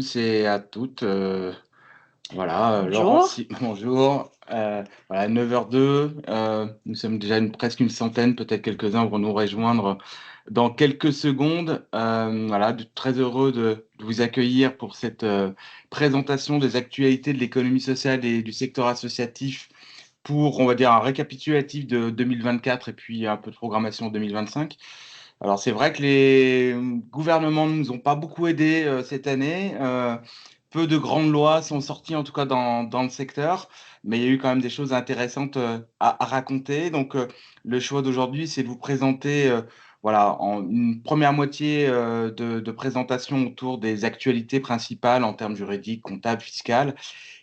C'est à toutes. Voilà, Laurent, Bonjour. bonjour. Voilà, 9h02. Nous sommes déjà presque une centaine, peut-être quelques-uns vont nous rejoindre dans quelques secondes. Voilà, très heureux de vous accueillir pour cette présentation des actualités de l'économie sociale et du secteur associatif pour, on va dire, un récapitulatif de 2024 et puis un peu de programmation 2025. Alors, c'est vrai que les gouvernements ne nous ont pas beaucoup aidés cette année. Peu de grandes lois sont sorties, en tout cas dans le secteur, mais il y a eu quand même des choses intéressantes à raconter. Donc, le choix d'aujourd'hui, c'est de vous présenter voilà, en une première moitié de présentation autour des actualités principales en termes juridiques, comptables, fiscales,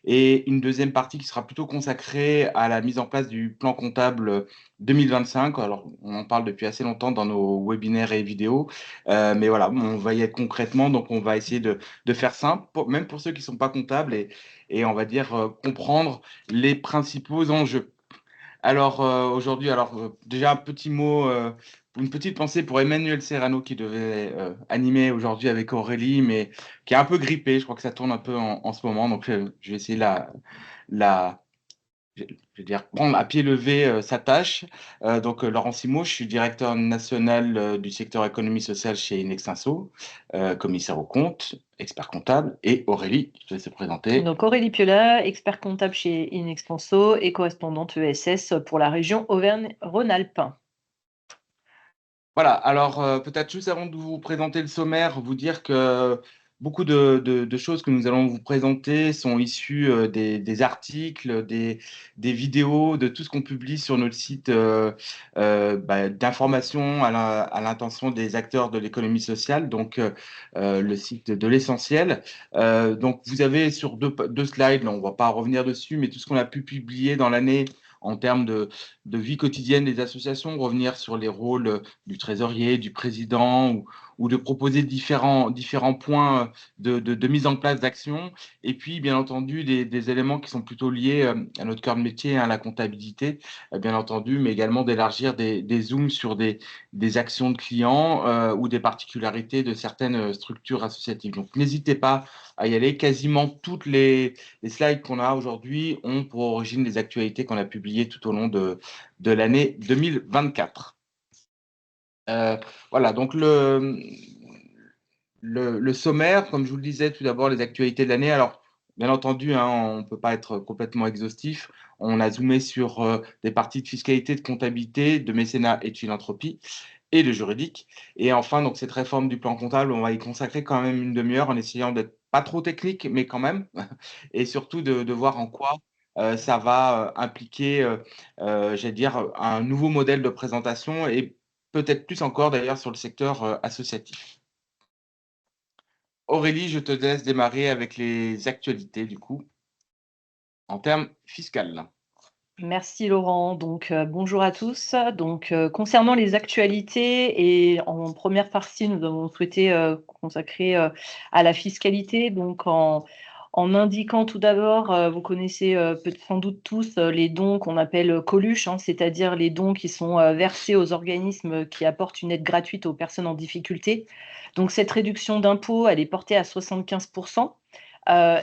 et une deuxième partie qui sera plutôt consacrée à la mise en place du plan comptable 2025. Alors, on en parle depuis assez longtemps dans nos webinaires et vidéos, mais voilà, on va y être concrètement, donc on va essayer de faire simple, même pour ceux qui ne sont pas comptables, et on va dire comprendre les principaux enjeux. Alors aujourd'hui, déjà un petit mot, une petite pensée pour Emmanuel Serrano qui devait animer aujourd'hui avec Aurélie, mais qui est un peu grippé. Je crois que ça tourne un peu en ce moment, donc je vais essayer la, je vais dire prendre à pied levé sa tâche. Donc Laurent Simon, je suis directeur national du secteur économie sociale chez Inextinso, commissaire aux comptes, expert comptable, et Aurélie, je vais se présenter. Donc Aurélie Piola, expert comptable chez Inexpanso et correspondante ESS pour la région Auvergne-Rhône-Alpes. Voilà, alors peut-être juste avant de vous présenter le sommaire, vous dire que beaucoup de choses que nous allons vous présenter sont issues des articles, des vidéos, de tout ce qu'on publie sur notre site d'information à l'intention des acteurs de l'économie sociale, donc le site de l'essentiel. Donc vous avez sur deux slides, là, on ne va pas revenir dessus, mais tout ce qu'on a pu publier dans l'année en termes de vie quotidienne des associations, revenir sur les rôles du trésorier, du président, ou de proposer différents points de mise en place d'actions. Et puis, bien entendu, des éléments qui sont plutôt liés à notre cœur de métier, à la comptabilité, bien entendu, mais également d'élargir des zooms sur des actions de clients ou des particularités de certaines structures associatives. Donc, n'hésitez pas à y aller. Quasiment toutes les slides qu'on a aujourd'hui ont pour origine les actualités qu'on a publiées tout au long de l'année 2024. Euh, voilà, donc le sommaire, comme je vous le disais, tout d'abord les actualités de l'année. Alors, bien entendu, hein, on ne peut pas être complètement exhaustif. On a zoomé sur des parties de fiscalité, de comptabilité, de mécénat et de philanthropie et de juridique. Et enfin, donc cette réforme du plan comptable, on va y consacrer quand même une demi-heure en essayant d'être pas trop technique, mais quand même, et surtout de voir en quoi ça va impliquer, j'allais dire, un nouveau modèle de présentation et peut-être plus encore d'ailleurs sur le secteur associatif. Aurélie, je te laisse démarrer avec les actualités du coup en termes fiscaux. Merci Laurent. Donc bonjour à tous. Donc concernant les actualités et en première partie, nous avons souhaité consacrer à la fiscalité. Donc en indiquant tout d'abord, vous connaissez sans doute tous les dons qu'on appelle Coluche, hein, c'est-à-dire les dons qui sont versés aux organismes qui apportent une aide gratuite aux personnes en difficulté. Donc cette réduction d'impôt, elle est portée à 75%.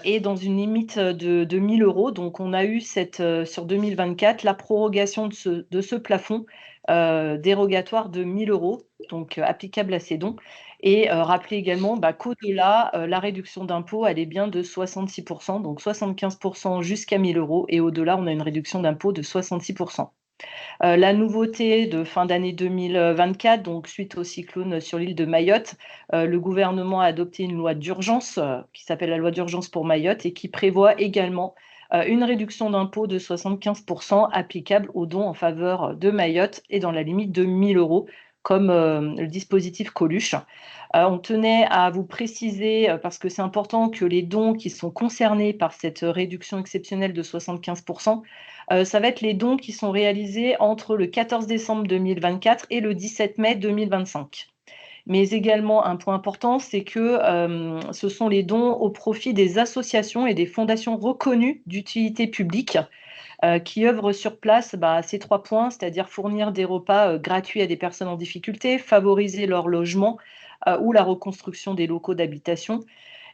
Et dans une limite de 1 000 euros. Donc, on a eu sur 2024 la prorogation de ce plafond dérogatoire de 1 000 euros, donc applicable à ces dons. Et rappeler également qu'au-delà, la réduction d'impôt, elle est bien de 66%, donc 75% jusqu'à 1 000 euros. Et au-delà, on a une réduction d'impôt de 66%. La nouveauté de fin d'année 2024, donc suite au cyclone sur l'île de Mayotte, le gouvernement a adopté une loi d'urgence qui s'appelle la loi d'urgence pour Mayotte et qui prévoit également une réduction d'impôt de 75% applicable aux dons en faveur de Mayotte et dans la limite de 1 000 euros, comme le dispositif Coluche. On tenait à vous préciser, parce que c'est important, que les dons qui sont concernés par cette réduction exceptionnelle de 75%, ça va être les dons qui sont réalisés entre le 14 décembre 2024 et le 17 mai 2025. Mais également, un point important, c'est que ce sont les dons au profit des associations et des fondations reconnues d'utilité publique qui œuvrent sur place à ces 3 points, c'est-à-dire fournir des repas gratuits à des personnes en difficulté, favoriser leur logement ou la reconstruction des locaux d'habitation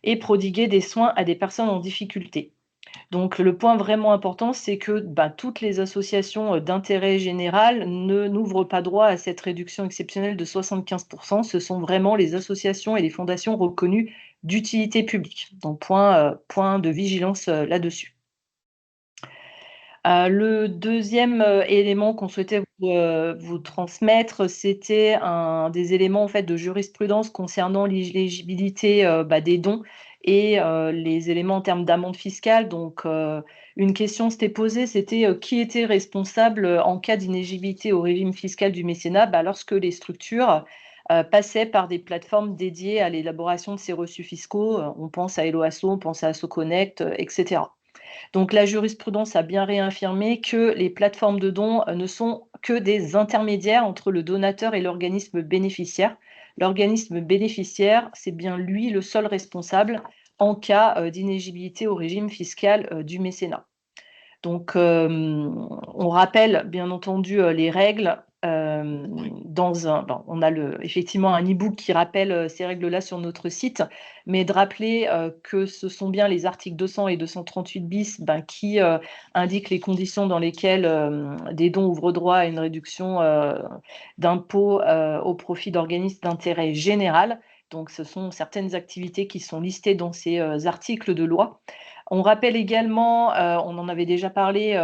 et prodiguer des soins à des personnes en difficulté. Donc le point vraiment important, c'est que toutes les associations d'intérêt général n'ouvrent pas droit à cette réduction exceptionnelle de 75%. Ce sont vraiment les associations et les fondations reconnues d'utilité publique. Donc point de vigilance là-dessus. Le deuxième élément qu'on souhaitait vous transmettre, c'était des éléments en fait de jurisprudence concernant l'éligibilité des dons et les éléments en termes d'amende fiscale. Donc, une question s'était posée, c'était qui était responsable en cas d'inéligibilité au régime fiscal du mécénat lorsque les structures passaient par des plateformes dédiées à l'élaboration de ces reçus fiscaux. On pense à Helloasso, on pense à AssoConnect, etc. Donc la jurisprudence a bien réaffirmé que les plateformes de dons ne sont que des intermédiaires entre le donateur et l'organisme bénéficiaire. L'organisme bénéficiaire, c'est bien lui le seul responsable en cas d'inéligibilité au régime fiscal du mécénat. Donc, on rappelle bien entendu les règles. On a effectivement un e-book qui rappelle ces règles-là sur notre site, mais de rappeler que ce sont bien les articles 200 et 238 bis qui indiquent les conditions dans lesquelles des dons ouvrent droit à une réduction d'impôt au profit d'organismes d'intérêt général. Donc, ce sont certaines activités qui sont listées dans ces articles de loi. On rappelle également, on en avait déjà parlé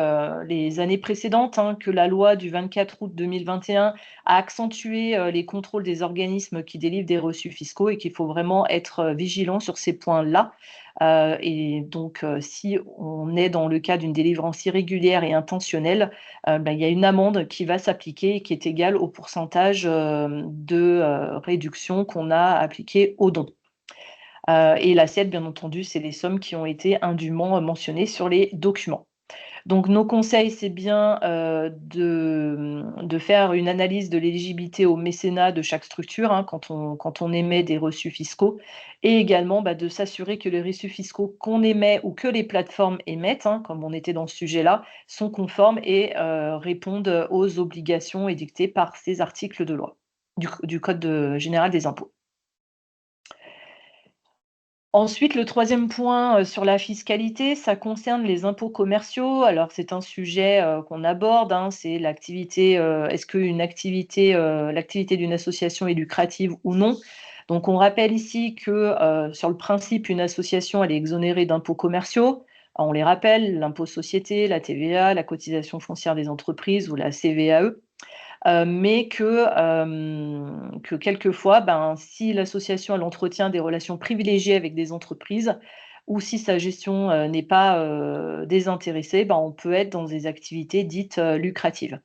les années précédentes, que la loi du 24 août 2021 a accentué les contrôles des organismes qui délivrent des reçus fiscaux et qu'il faut vraiment être vigilant sur ces points-là. Et donc, si on est dans le cas d'une délivrance irrégulière et intentionnelle, il y a une amende qui va s'appliquer et qui est égale au pourcentage de réduction qu'on a appliqué aux dons. Et l'assiette, bien entendu, c'est les sommes qui ont été indûment mentionnées sur les documents. Donc nos conseils, c'est bien de faire une analyse de l'éligibilité au mécénat de chaque structure quand on émet des reçus fiscaux, et également de s'assurer que les reçus fiscaux qu'on émet ou que les plateformes émettent, comme on était dans ce sujet-là, sont conformes et répondent aux obligations édictées par ces articles de loi du Code général des impôts. Ensuite, le troisième point sur la fiscalité, ça concerne les impôts commerciaux. Alors, c'est un sujet qu'on aborde, c'est l'activité, est-ce qu'une activité, l'activité d'une association est lucrative ou non? Donc, on rappelle ici que sur le principe, une association, elle est exonérée d'impôts commerciaux. On les rappelle, l'impôt société, la TVA, la cotisation foncière des entreprises ou la CVAE. Mais que quelquefois, si l'association elle entretient des relations privilégiées avec des entreprises ou si sa gestion n'est pas désintéressée, on peut être dans des activités dites lucratives.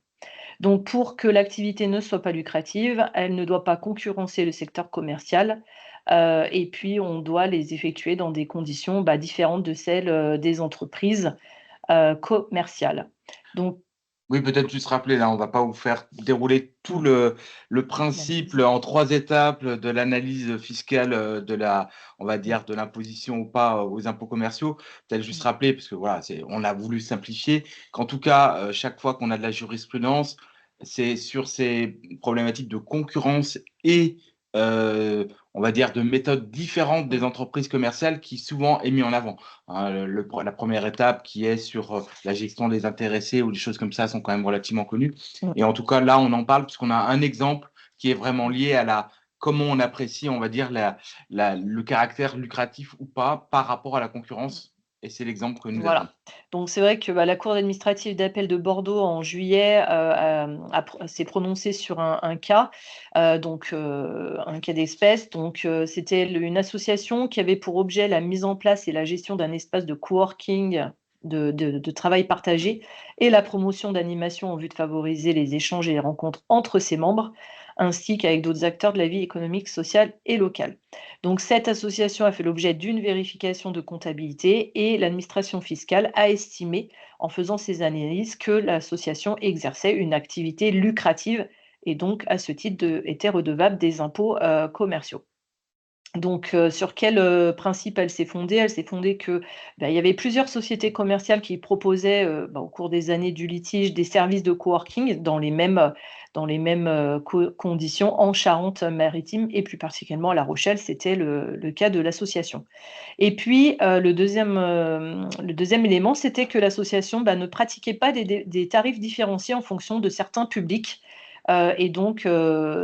Donc pour que l'activité ne soit pas lucrative, elle ne doit pas concurrencer le secteur commercial, et puis on doit les effectuer dans des conditions différentes de celles des entreprises commerciales. Donc Oui, peut-être juste rappeler, là, on va pas vous faire dérouler tout le principe en 3 étapes de l'analyse fiscale on va dire, de l'imposition ou pas aux impôts commerciaux. Peut-être juste rappeler, parce que voilà, on a voulu simplifier, qu'en tout cas, chaque fois qu'on a de la jurisprudence, c'est sur ces problématiques de concurrence et on va dire de méthodes différentes des entreprises commerciales qui souvent est mis en avant. La première étape qui est sur la gestion des intéressés ou des choses comme ça sont quand même relativement connues. Et en tout cas, là, on en parle parce qu'on a un exemple qui est vraiment lié à comment on apprécie, on va dire, le caractère lucratif ou pas par rapport à la concurrence. Et c'est l'exemple que nous avons. Voilà. Donc c'est vrai que la Cour administrative d'appel de Bordeaux, en juillet, s'est prononcée sur un cas, un cas d'espèce. Donc c'était une association qui avait pour objet la mise en place et la gestion d'un espace de coworking, de travail partagé et la promotion d'animations en vue de favoriser les échanges et les rencontres entre ses membres, ainsi qu'avec d'autres acteurs de la vie économique, sociale et locale. Donc cette association a fait l'objet d'une vérification de comptabilité et l'administration fiscale a estimé, en faisant ces analyses, que l'association exerçait une activité lucrative et donc, à ce titre, était redevable des impôts commerciaux. Donc, sur quel principe elle s'est fondée? Elle s'est fondée que, il y avait plusieurs sociétés commerciales qui proposaient, au cours des années du litige, des services de coworking dans les mêmes, conditions en Charente-Maritime et plus particulièrement à La Rochelle, c'était le cas de l'association. Et puis, le 2e élément, c'était que l'association, ne pratiquait pas des tarifs différenciés en fonction de certains publics, et donc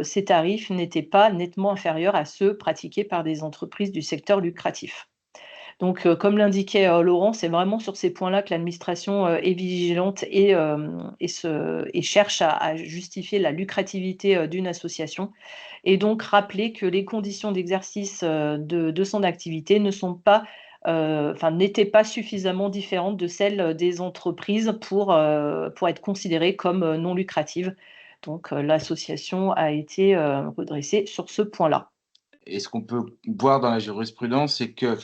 ces tarifs n'étaient pas nettement inférieurs à ceux pratiqués par des entreprises du secteur lucratif. Donc, comme l'indiquait, Laurent, c'est vraiment sur ces points-là que l'administration, est vigilante et cherche à justifier la lucrativité, d'une association et donc rappeler que les conditions d'exercice, de son activité ne sont pas, n'étaient pas suffisamment différentes de celles, des entreprises pour être considérées comme, non lucratives. Donc, l'association a été, redressée sur ce point-là. Et ce qu'on peut voir dans la jurisprudence, c'est que,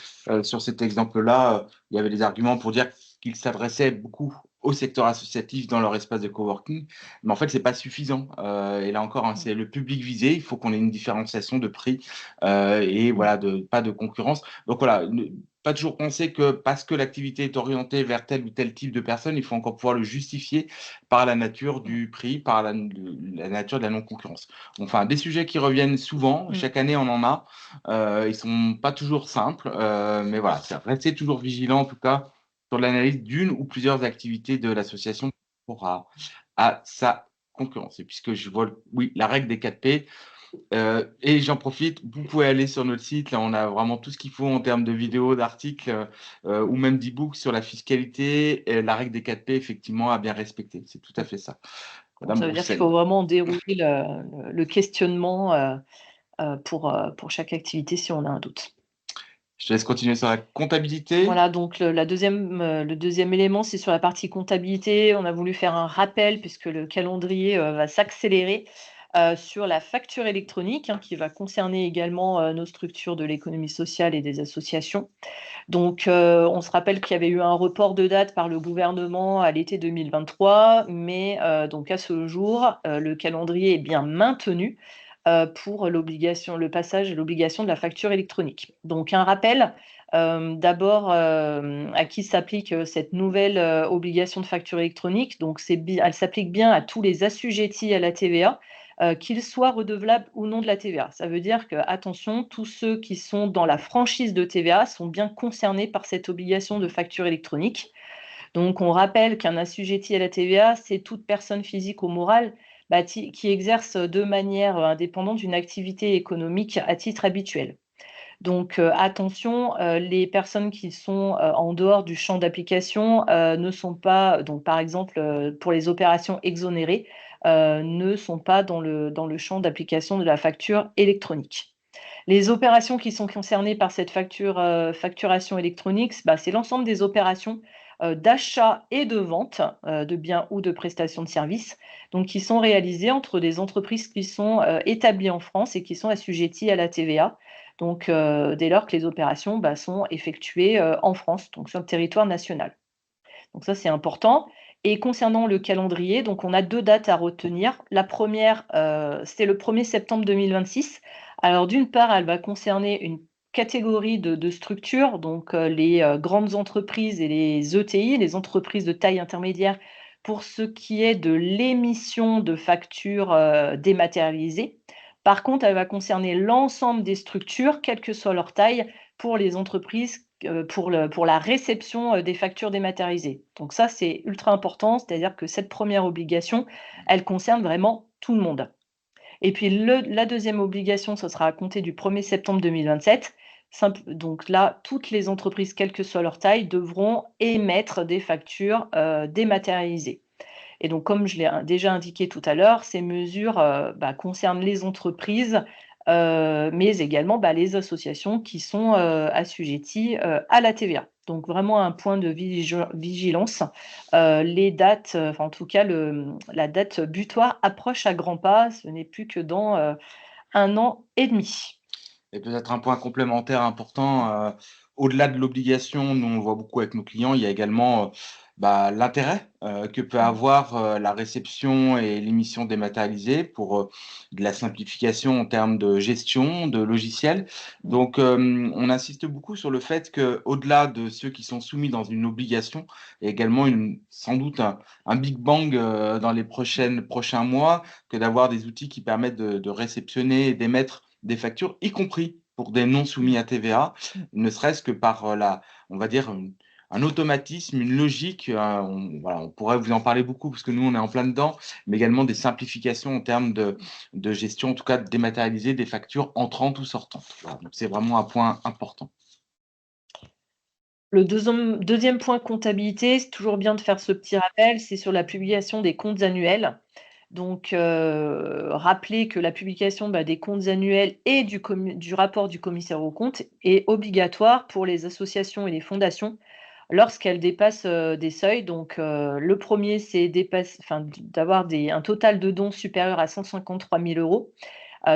sur cet exemple-là, il y avait des arguments pour dire qu'ils s'adressaient beaucoup au secteur associatif dans leur espace de coworking, mais en fait, c'est pas suffisant, et là encore, hein, Mmh. c'est le public visé, il faut qu'on ait une différenciation de prix, et Mmh. voilà, pas de concurrence. Donc voilà, ne pas toujours penser que parce que l'activité est orientée vers tel ou tel type de personnes, il faut encore pouvoir le justifier par la nature Mmh. du prix, par la nature de la non-concurrence. Enfin, des sujets qui reviennent souvent, Mmh. chaque année on en a. Ils sont pas toujours simples, mais voilà, c'est rester toujours vigilant en tout cas sur l'analyse d'une ou plusieurs activités de l'association par rapport à sa concurrence. Et puisque je vois, oui, la règle des 4 P, et j'en profite, vous pouvez aller sur notre site, là on a vraiment tout ce qu'il faut en termes de vidéos, d'articles, ou même d'e-books sur la fiscalité et la règle des 4 P effectivement à bien respecter. C'est tout à fait ça. Donc Madame ça veut dire qu'il faut Roussel. vraiment dérouler le questionnement, pour chaque activité si on a un doute. Je te laisse continuer sur la comptabilité. Voilà, donc le 2e élément, c'est sur la partie comptabilité. On a voulu faire un rappel puisque le calendrier, va s'accélérer, sur la facture électronique, hein, qui va concerner également, nos structures de l'économie sociale et des associations. Donc, on se rappelle qu'il y avait eu un report de date par le gouvernement à l'été 2023, mais, donc à ce jour, le calendrier est bien maintenu, pour le passage et l'obligation de la facture électronique. Donc un rappel, d'abord, à qui s'applique, cette nouvelle, obligation de facture électronique. Donc elle s'applique bien à tous les assujettis à la TVA, qu'ils soient redevables ou non de la TVA. Ça veut dire que, attention, tous ceux qui sont dans la franchise de TVA sont bien concernés par cette obligation de facture électronique. Donc on rappelle qu'un assujetti à la TVA, c'est toute personne physique ou morale, qui exerce de manière, indépendante une activité économique à titre habituel. Donc, attention, les personnes qui sont, en dehors du champ d'application, ne sont pas donc par exemple, pour les opérations exonérées, ne sont pas dans le champ d'application de la facture électronique. Les opérations qui sont concernées par cette facturation électronique, c'est l'ensemble des opérations, d'achat et de vente, de biens ou de prestations de services, donc qui sont réalisées entre des entreprises qui sont, établies en France et qui sont assujetties à la TVA. Donc, dès lors que les opérations, sont effectuées, en France, donc sur le territoire national. Donc ça, c'est important et concernant le calendrier, donc on a 2 dates à retenir. La première, c'est le 1er septembre 2026. Alors d'une part, elle va concerner une catégorie de structures, donc les, grandes entreprises et les ETI, les entreprises de taille intermédiaire, pour ce qui est de l'émission de factures, dématérialisées. Par contre, elle va concerner l'ensemble des structures, quelle que soit leur taille, pour les entreprises pour la réception, des factures dématérialisées. Donc ça, c'est ultra important, c'est-à-dire que cette première obligation, elle concerne vraiment tout le monde. Et puis la 2e obligation, ce sera à compter du 1er septembre 2027. Donc là, toutes les entreprises, quelle que soit leur taille, devront émettre des factures, dématérialisées. Et donc, comme je l'ai déjà indiqué tout à l'heure, ces mesures, concernent les entreprises, mais également, les associations qui sont, assujetties, à la TVA. Donc vraiment un point de vigilance. Les dates, enfin en tout cas la date butoir approche à grands pas. Ce n'est plus que dans, 1 an et demi. Et peut-être un point complémentaire important, au-delà de l'obligation, nous on le voit beaucoup avec nos clients, il y a également, l'intérêt que peut avoir la réception et l'émission dématérialisée pour de la simplification en termes de gestion, de logiciels. Donc, on insiste beaucoup sur le fait qu'au-delà de ceux qui sont soumis dans une obligation, il y a également sans doute un Big Bang dans les prochains mois, que d'avoir des outils qui permettent de réceptionner et d'émettre des factures, y compris pour des non soumis à TVA, ne serait-ce que par on va dire, un automatisme, une logique. Voilà, on pourrait vous en parler beaucoup parce que nous, on est en plein dedans, mais également des simplifications en termes de gestion, en tout cas de dématérialiser des factures entrantes ou sortantes. Voilà, donc c'est vraiment un point important. Le deuxième point comptabilité, c'est toujours bien de faire ce petit rappel, c'est sur la publication des comptes annuels. Donc, rappeler que la publication des comptes annuels et du rapport du commissaire aux comptes est obligatoire pour les associations et les fondations lorsqu'elles dépassent des seuils. Donc, le premier, c'est d'avoir un total de dons supérieur à 153 000 euros.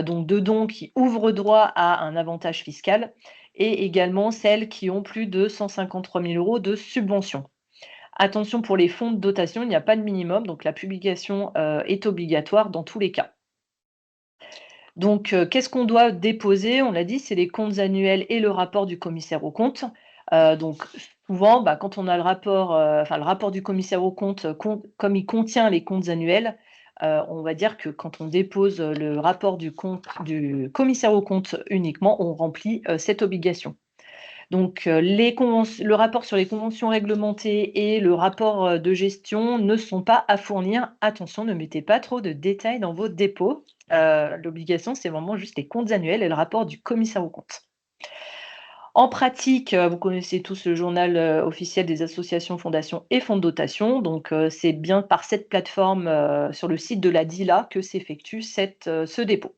Donc, de dons qui ouvrent droit à un avantage fiscal et également celles qui ont plus de 153 000 euros de subventions. Attention pour les fonds de dotation, il n'y a pas de minimum, donc la publication est obligatoire dans tous les cas. Donc, qu'est-ce qu'on doit déposer? On l'a dit, c'est les comptes annuels et le rapport du commissaire aux comptes. Donc souvent, quand on a le rapport du commissaire aux comptes, comme il contient les comptes annuels, on va dire que quand on dépose le rapport du commissaire aux comptes uniquement, on remplit cette obligation. Donc, le rapport sur les conventions réglementées et le rapport de gestion ne sont pas à fournir. Attention, ne mettez pas trop de détails dans vos dépôts. L'obligation, c'est vraiment juste les comptes annuels et le rapport du commissaire aux comptes. En pratique, vous connaissez tous le journal officiel des associations, fondations et fonds de dotation. Donc, c'est bien par cette plateforme sur le site de la DILA que s'effectue ce dépôt.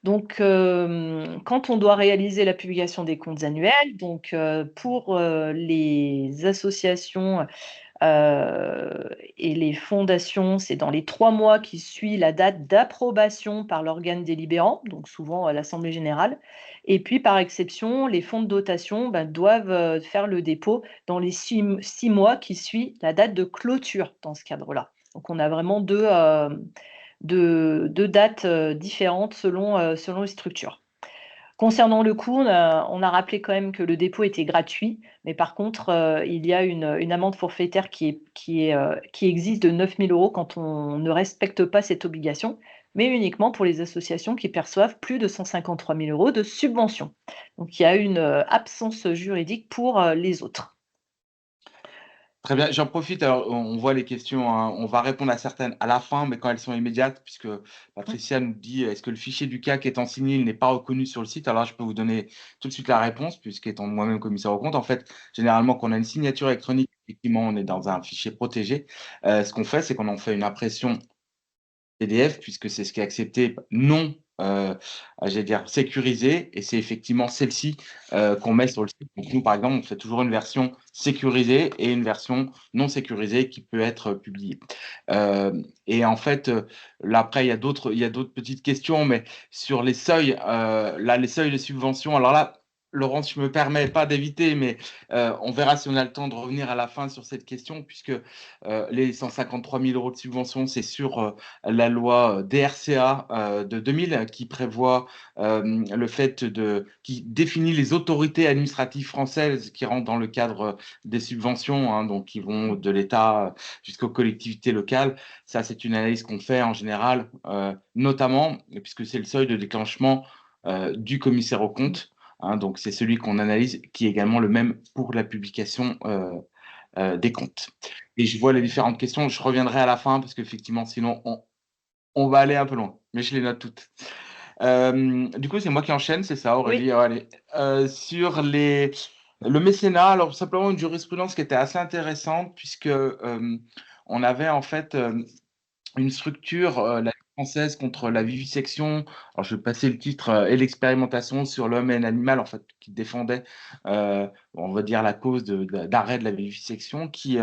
Donc, quand on doit réaliser la publication des comptes annuels, donc, pour les associations et les fondations, c'est dans les 3 mois qui suivent la date d'approbation par l'organe délibérant, donc souvent à l'assemblée générale. Et puis, par exception, les fonds de dotation doivent faire le dépôt dans les 6 mois qui suivent la date de clôture dans ce cadre-là. Donc, on a vraiment deux dates différentes selon les structures. Concernant le coût, on a rappelé quand même que le dépôt était gratuit, mais par contre, il y a une amende forfaitaire qui existe de 9 000 € quand on ne respecte pas cette obligation, mais uniquement pour les associations qui perçoivent plus de 153 000 € de subvention. Donc il y a une absence juridique pour les autres. Très bien, j'en profite. Alors, on voit les questions, hein. On va répondre à certaines à la fin, mais quand elles sont immédiates, puisque Patricia nous dit, est-ce que le fichier du CAC étant signé, il n'est pas reconnu sur le site? Alors, là, je peux vous donner tout de suite la réponse, puisqu'étant moi-même commissaire aux comptes, en fait, généralement, quand on a une signature électronique, effectivement, on est dans un fichier protégé. Ce qu'on fait, c'est qu'on en fait une impression PDF, puisque c'est ce qui est accepté, non, j'allais dire sécurisé, et c'est effectivement celle-ci qu'on met sur le site. Donc nous, par exemple, on fait toujours une version sécurisée et une version non sécurisée qui peut être publiée. Et en fait, là, après, il y a d'autres petites questions, mais sur les seuils, là, les seuils de subvention, alors là, Laurence, je me permets pas d'éviter, mais on verra si on a le temps de revenir à la fin sur cette question, puisque les 153 000 € de subvention, c'est sur la loi DRCA de 2000 qui prévoit qui définit les autorités administratives françaises qui rentrent dans le cadre des subventions, hein, donc qui vont de l'État jusqu'aux collectivités locales. Ça, c'est une analyse qu'on fait en général, notamment, puisque c'est le seuil de déclenchement du commissaire aux comptes. Hein, donc, c'est celui qu'on analyse, qui est également le même pour la publication des comptes. Et je vois les différentes questions. Je reviendrai à la fin parce qu'effectivement, sinon, on va aller un peu loin, mais je les note toutes. Du coup, c'est moi qui enchaîne, c'est ça, Oui. Aurélie? Allez. Sur le mécénat, alors simplement une jurisprudence qui était assez intéressante puisque on avait en fait une structure, la Ligue française contre la vivisection. Alors, je vais passer le titre et l'expérimentation sur l'homme et l'animal, en fait, qui défendait, on va dire, la cause d'arrêt de la vivisection, qui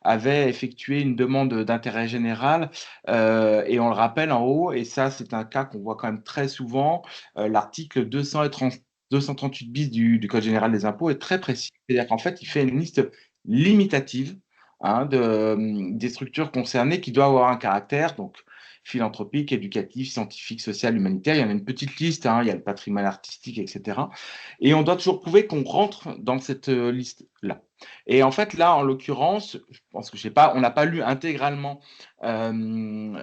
avait effectué une demande d'intérêt général. Et on le rappelle en haut, et ça, c'est un cas qu'on voit quand même très souvent, l'article 238 bis du Code général des impôts est très précis. C'est-à-dire qu'en fait, il fait une liste limitative, hein, des structures concernées qui doivent avoir un caractère donc philanthropique, éducatif, scientifique, social, humanitaire. Il y en a une petite liste, hein, il y a le patrimoine artistique, etc. Et on doit toujours prouver qu'on rentre dans cette liste-là. Et en fait, là, en l'occurrence, je pense que je sais pas, on n'a pas lu intégralement lu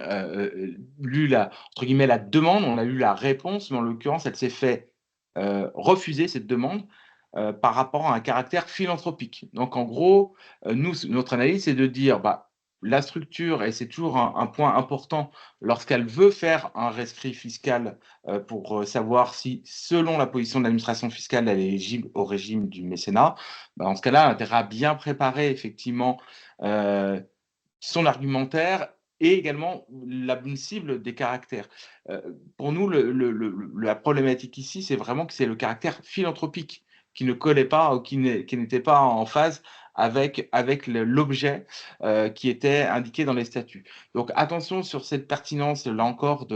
entre guillemets, la demande, on a lu la réponse, mais en l'occurrence, elle s'est fait refuser cette demande par rapport à un caractère philanthropique. Donc, en gros, nous, notre analyse, c'est de dire, bah, la structure, et c'est toujours un point important lorsqu'elle veut faire un rescrit fiscal pour savoir si, selon la position de l'administration fiscale, elle est éligible au régime du mécénat, bah, dans ce cas-là, elle a intérêt à bien préparer effectivement son argumentaire et également la bonne cible des caractères. Pour nous, la problématique ici, c'est vraiment que c'est le caractère philanthropique qui ne collait pas ou qui n'était pas en phase avec l'objet qui était indiqué dans les statuts. Donc attention sur cette pertinence, là encore,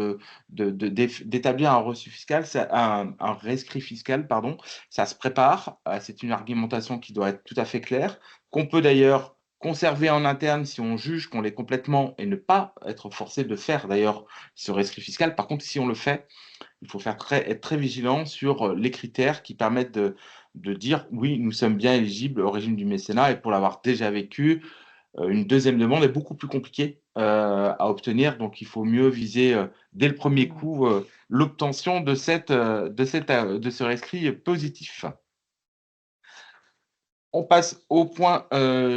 d'établir un reçu fiscal, un rescrit fiscal, pardon. Ça se prépare, c'est une argumentation qui doit être tout à fait claire, qu'on peut d'ailleurs conserver en interne si on juge qu'on l'est complètement et ne pas être forcé de faire d'ailleurs ce rescrit fiscal. Par contre, si on le fait, il faut être très vigilant sur les critères qui permettent de dire oui, nous sommes bien éligibles au régime du mécénat. Et pour l'avoir déjà vécu, une deuxième demande est beaucoup plus compliquée à obtenir. Donc, il faut mieux viser dès le premier coup l'obtention de ce rescrit positif. On passe au point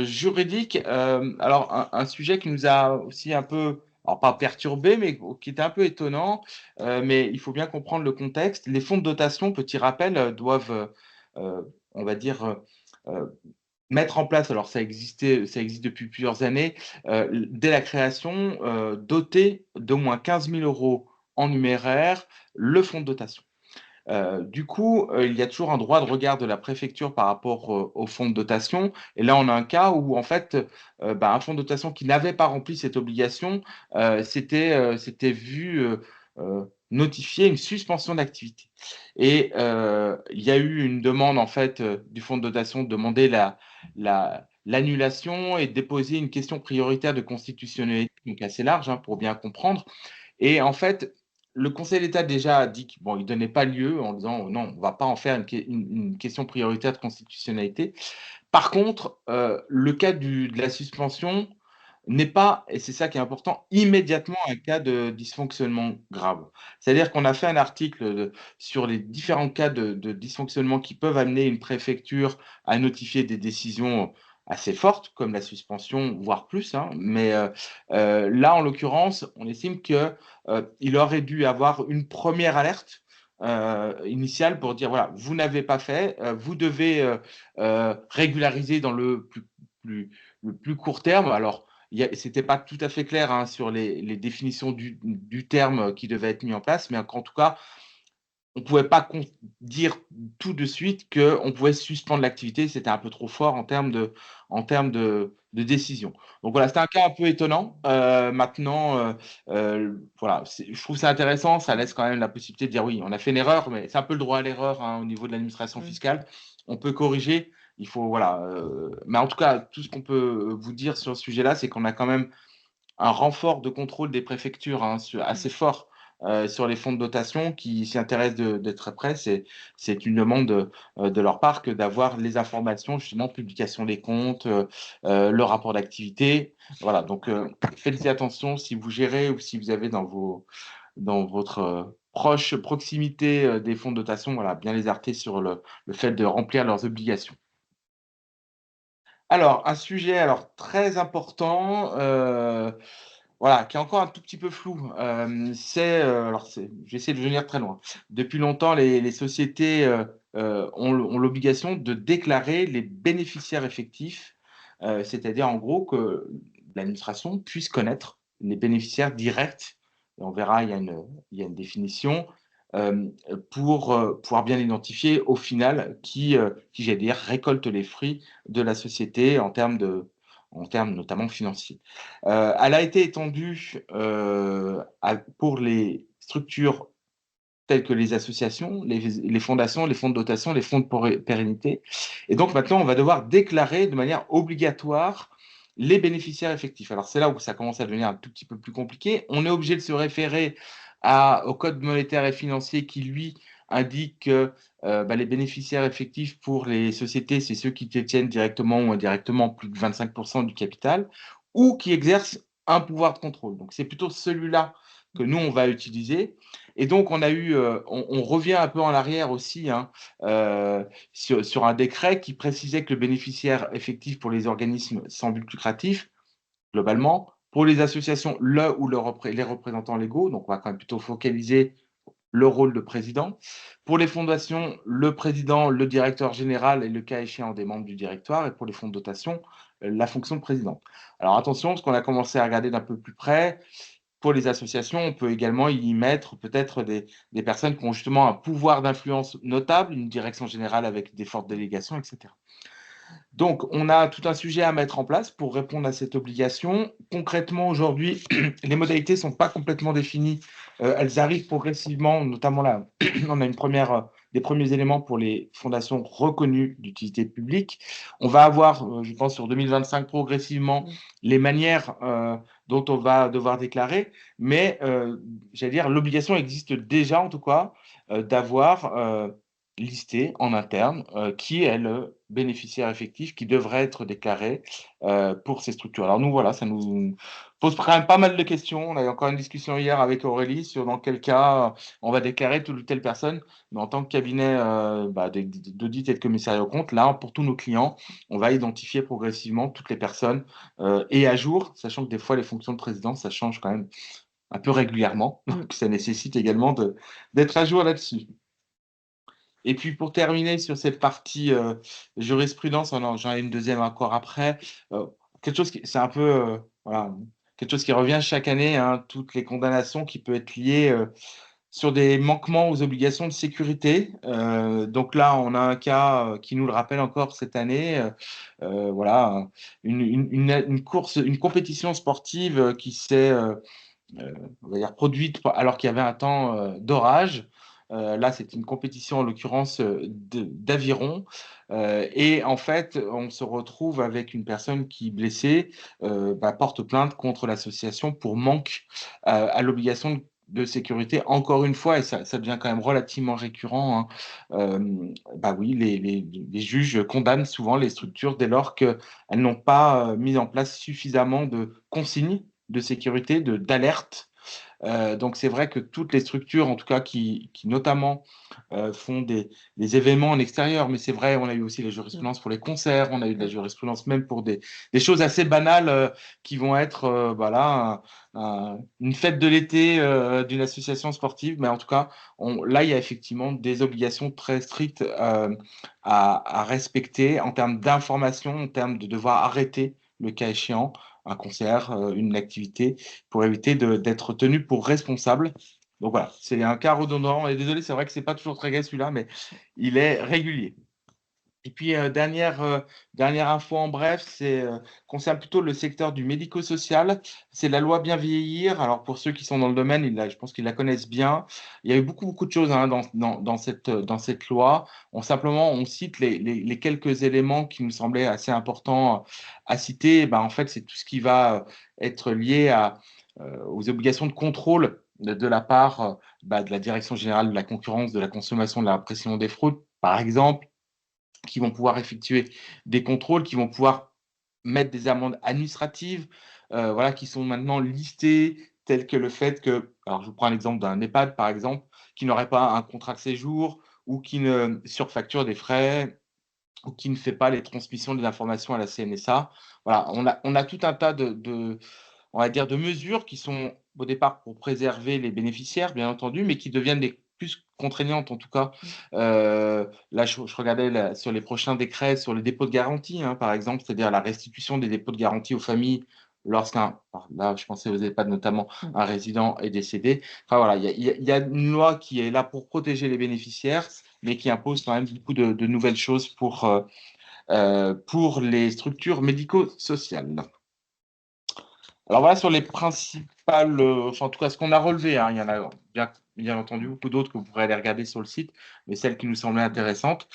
juridique. Alors, un sujet qui nous a aussi un peu, alors pas perturbé, mais qui était un peu étonnant, mais il faut bien comprendre le contexte. Les fonds de dotation, petit rappel, doivent, on va dire, mettre en place, alors ça existe depuis plusieurs années, dès la création, doter d'au moins 15 000 € en numéraire le fonds de dotation. Du coup, il y a toujours un droit de regard de la préfecture par rapport, au fonds de dotation et là, on a un cas où en fait, bah, un fonds de dotation qui n'avait pas rempli cette obligation, s'était vu, notifier une suspension d'activité et il y a eu une demande en fait, du fonds de dotation de demander l'annulation et de déposer une question prioritaire de constitutionnalité, donc assez large, hein, pour bien comprendre et en fait, le Conseil d'État déjà a dit qu'il bon, il donnait pas lieu en disant: «Non, on va pas en faire une question prioritaire de constitutionnalité». Par contre, le cas de la suspension n'est pas, et c'est ça qui est important, immédiatement un cas de dysfonctionnement grave. C'est-à-dire qu'on a fait un article, sur les différents cas de dysfonctionnement qui peuvent amener une préfecture à notifier des décisions assez fortes, comme la suspension, voire plus, hein. Mais, là, en l'occurrence, on estime que, il aurait dû avoir une première alerte, initiale pour dire: «Voilà, vous n'avez pas fait, vous devez, régulariser dans plus le plus court terme». Alors, c'était pas tout à fait clair, hein, sur les définitions du terme qui devait être mis en place, mais qu'en tout cas, on pouvait pas dire tout de suite qu'on pouvait suspendre l'activité. C'était un peu trop fort en termes de décision. Donc voilà, c'était un cas un peu étonnant. Maintenant, voilà, je trouve ça intéressant. Ça laisse quand même la possibilité de dire: «Oui, on a fait une erreur», mais c'est un peu le droit à l'erreur, hein, au niveau de l'administration Mmh. fiscale. On peut corriger. Il faut voilà, mais en tout cas, tout ce qu'on peut vous dire sur ce sujet-là, c'est qu'on a quand même un renfort de contrôle des préfectures, hein, Mmh. assez fort, sur les fonds de dotation qui s'y intéressent de très près. C'est une demande, de leur part que d'avoir les informations, justement, publication des comptes, le rapport d'activité. Voilà, donc faites-y attention si vous gérez ou si vous avez dans votre, proche proximité, des fonds de dotation, voilà, bien les alerter sur le fait de remplir leurs obligations. Alors, un sujet alors très important, voilà, qui est encore un tout petit peu flou, je vais essayer de venir très loin. Depuis longtemps, les sociétés, ont l'obligation de déclarer les bénéficiaires effectifs, c'est-à-dire en gros que l'administration puisse connaître les bénéficiaires directs et on verra, il y a une définition, pour, pouvoir bien identifier au final qui j'allais dire récolte les fruits de la société en termes notamment financiers. Elle a été étendue, pour les structures tels que les associations, les fondations, les fonds de dotation, les fonds de pérennité. Et donc maintenant, on va devoir déclarer de manière obligatoire les bénéficiaires effectifs. Alors c'est là où ça commence à devenir un tout petit peu plus compliqué. On est obligé de se référer au code monétaire et financier qui, lui, indique que les bénéficiaires effectifs pour les sociétés, c'est ceux qui détiennent directement ou indirectement plus de 25% du capital ou qui exercent un pouvoir de contrôle. Donc c'est plutôt celui-là que nous, on va utiliser. Et donc, on revient un peu en arrière aussi hein, sur un décret qui précisait que le bénéficiaire effectif pour les organismes sans but lucratif, globalement, pour les associations, le ou les représentants légaux, donc on va quand même plutôt focaliser le rôle de président. Pour les fondations, le président, le directeur général et le cas échéant des membres du directoire. Et pour les fonds de dotation, la fonction de président. Alors attention, parce qu'on a commencé à regarder d'un peu plus près, pour les associations, on peut également y mettre peut-être des personnes qui ont justement un pouvoir d'influence notable, une direction générale avec des fortes délégations, etc. Donc, on a tout un sujet à mettre en place pour répondre à cette obligation. Concrètement, aujourd'hui, les modalités ne sont pas complètement définies. Elles arrivent progressivement, notamment là, on a des premiers éléments pour les fondations reconnues d'utilité publique. On va avoir, je pense, sur 2025, progressivement, les manières dont on va devoir déclarer. Mais, j'allais dire, l'obligation existe déjà, en tout cas, d'avoir listé en interne qui est le bénéficiaire effectif qui devrait être déclaré pour ces structures. Alors nous, voilà, ça nous pose quand même pas mal de questions. On a eu encore une discussion hier avec Aurélie sur dans quel cas on va déclarer telle ou telle personne. Mais en tant que cabinet d'audit et de commissariat aux comptes, là, pour tous nos clients, on va identifier progressivement toutes les personnes et à jour, sachant que des fois, les fonctions de présidence, ça change quand même un peu régulièrement. Donc, ça nécessite également d'être à jour là-dessus. Et puis pour terminer sur cette partie jurisprudence, j'en ai une deuxième encore après. Quelque chose c'est un peu voilà, quelque chose qui revient chaque année, hein, toutes les condamnations qui peuvent être liées sur des manquements aux obligations de sécurité. Donc là, on a un cas qui nous le rappelle encore cette année. Voilà, une course, une compétition sportive qui s'est on va dire produite alors qu'il y avait un temps d'orage. Là, c'est une compétition en l'occurrence d'aviron. Et en fait, on se retrouve avec une personne qui, blessée, porte plainte contre l'association pour manque à l'obligation de sécurité. Encore une fois, et ça devient quand même relativement récurrent, hein, oui, les juges condamnent souvent les structures dès lors qu'elles n'ont pas mis en place suffisamment de consignes de sécurité, d'alerte. Donc c'est vrai que toutes les structures, en tout cas qui notamment font des événements en extérieur, mais c'est vrai, on a eu aussi la jurisprudence pour les concerts, on a eu de la jurisprudence même pour des choses assez banales qui vont être une fête de l'été d'une association sportive, mais en tout cas, là, il y a effectivement des obligations très strictes à respecter en termes d'information, en termes de devoir arrêter le cas échéant un concert, une activité, pour éviter d'être tenu pour responsable. Donc voilà, c'est un cas redondant. Et désolé, c'est vrai que c'est pas toujours très gai celui-là, mais il est régulier. Et puis, dernière info en bref, concerne plutôt le secteur du médico-social. C'est la loi Bien vieillir. Alors, pour ceux qui sont dans le domaine, je pense qu'ils la connaissent bien. Il y a eu beaucoup, beaucoup de choses hein, dans cette loi. Simplement, on cite les quelques éléments qui nous semblaient assez importants à citer. En fait, c'est tout ce qui va être lié aux obligations de contrôle de la part de la Direction générale de la concurrence, de la consommation, de la répression des fraudes, par exemple, qui vont pouvoir effectuer des contrôles, qui vont pouvoir mettre des amendes administratives, voilà, qui sont maintenant listées, telles que le fait que, alors je vous prends l'exemple d'un EHPAD par exemple, qui n'aurait pas un contrat de séjour ou qui ne surfacture des frais ou qui ne fait pas les transmissions des informations à la CNSA. Voilà, on a tout un tas on va dire, de mesures qui sont au départ pour préserver les bénéficiaires, bien entendu, mais qui deviennent plus contraignantes en tout cas. Là, je regardais sur les prochains décrets sur les dépôts de garantie, hein, par exemple, c'est-à-dire la restitution des dépôts de garantie aux familles là, je pensais aux EHPAD notamment, un résident est décédé. Enfin voilà, il y a une loi qui est là pour protéger les bénéficiaires, mais qui impose quand même beaucoup de nouvelles choses pour les structures médico-sociales. Alors voilà, sur les principales, enfin en tout cas ce qu'on a relevé, hein, il y en a bien entendu beaucoup d'autres que vous pourrez aller regarder sur le site, mais celles qui nous semblaient intéressantes.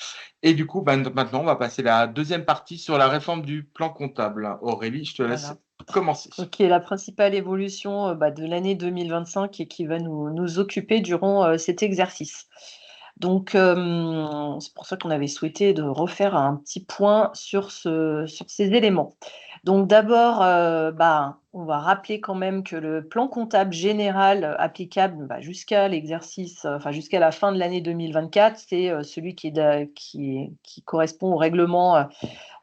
Et du coup, maintenant, on va passer à la deuxième partie sur la réforme du plan comptable. Aurélie, je te laisse Voilà. commencer. OK, la principale évolution, de l'année 2025 et qui va nous occuper durant, cet exercice. Donc, c'est pour ça qu'on avait souhaité de refaire un petit point sur ces éléments. Donc d'abord, on va rappeler quand même que le plan comptable général, applicable, jusqu'à l'exercice, enfin jusqu'à la fin de l'année 2024, c'est, celui qui correspond au règlement,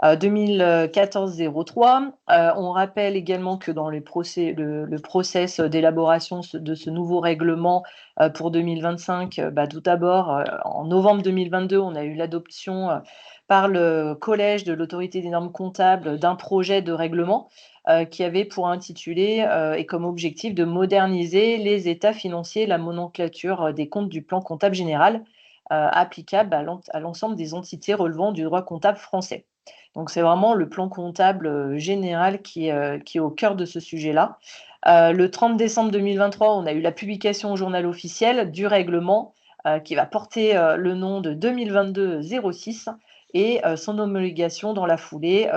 2014-03. On rappelle également que dans le process d'élaboration de ce nouveau règlement pour 2025, tout d'abord, en novembre 2022, on a eu l'adoption par le collège de l'autorité des normes comptables d'un projet de règlement qui avait pour intitulé et comme objectif de moderniser les états financiers et la nomenclature des comptes du plan comptable général applicable à l'ensemble des entités relevant du droit comptable français. Donc c'est vraiment le plan comptable, général qui est au cœur de ce sujet-là. Le 30 décembre 2023, on a eu la publication au Journal officiel du règlement, qui va porter, le nom de 2022-06 et son homologation dans la foulée,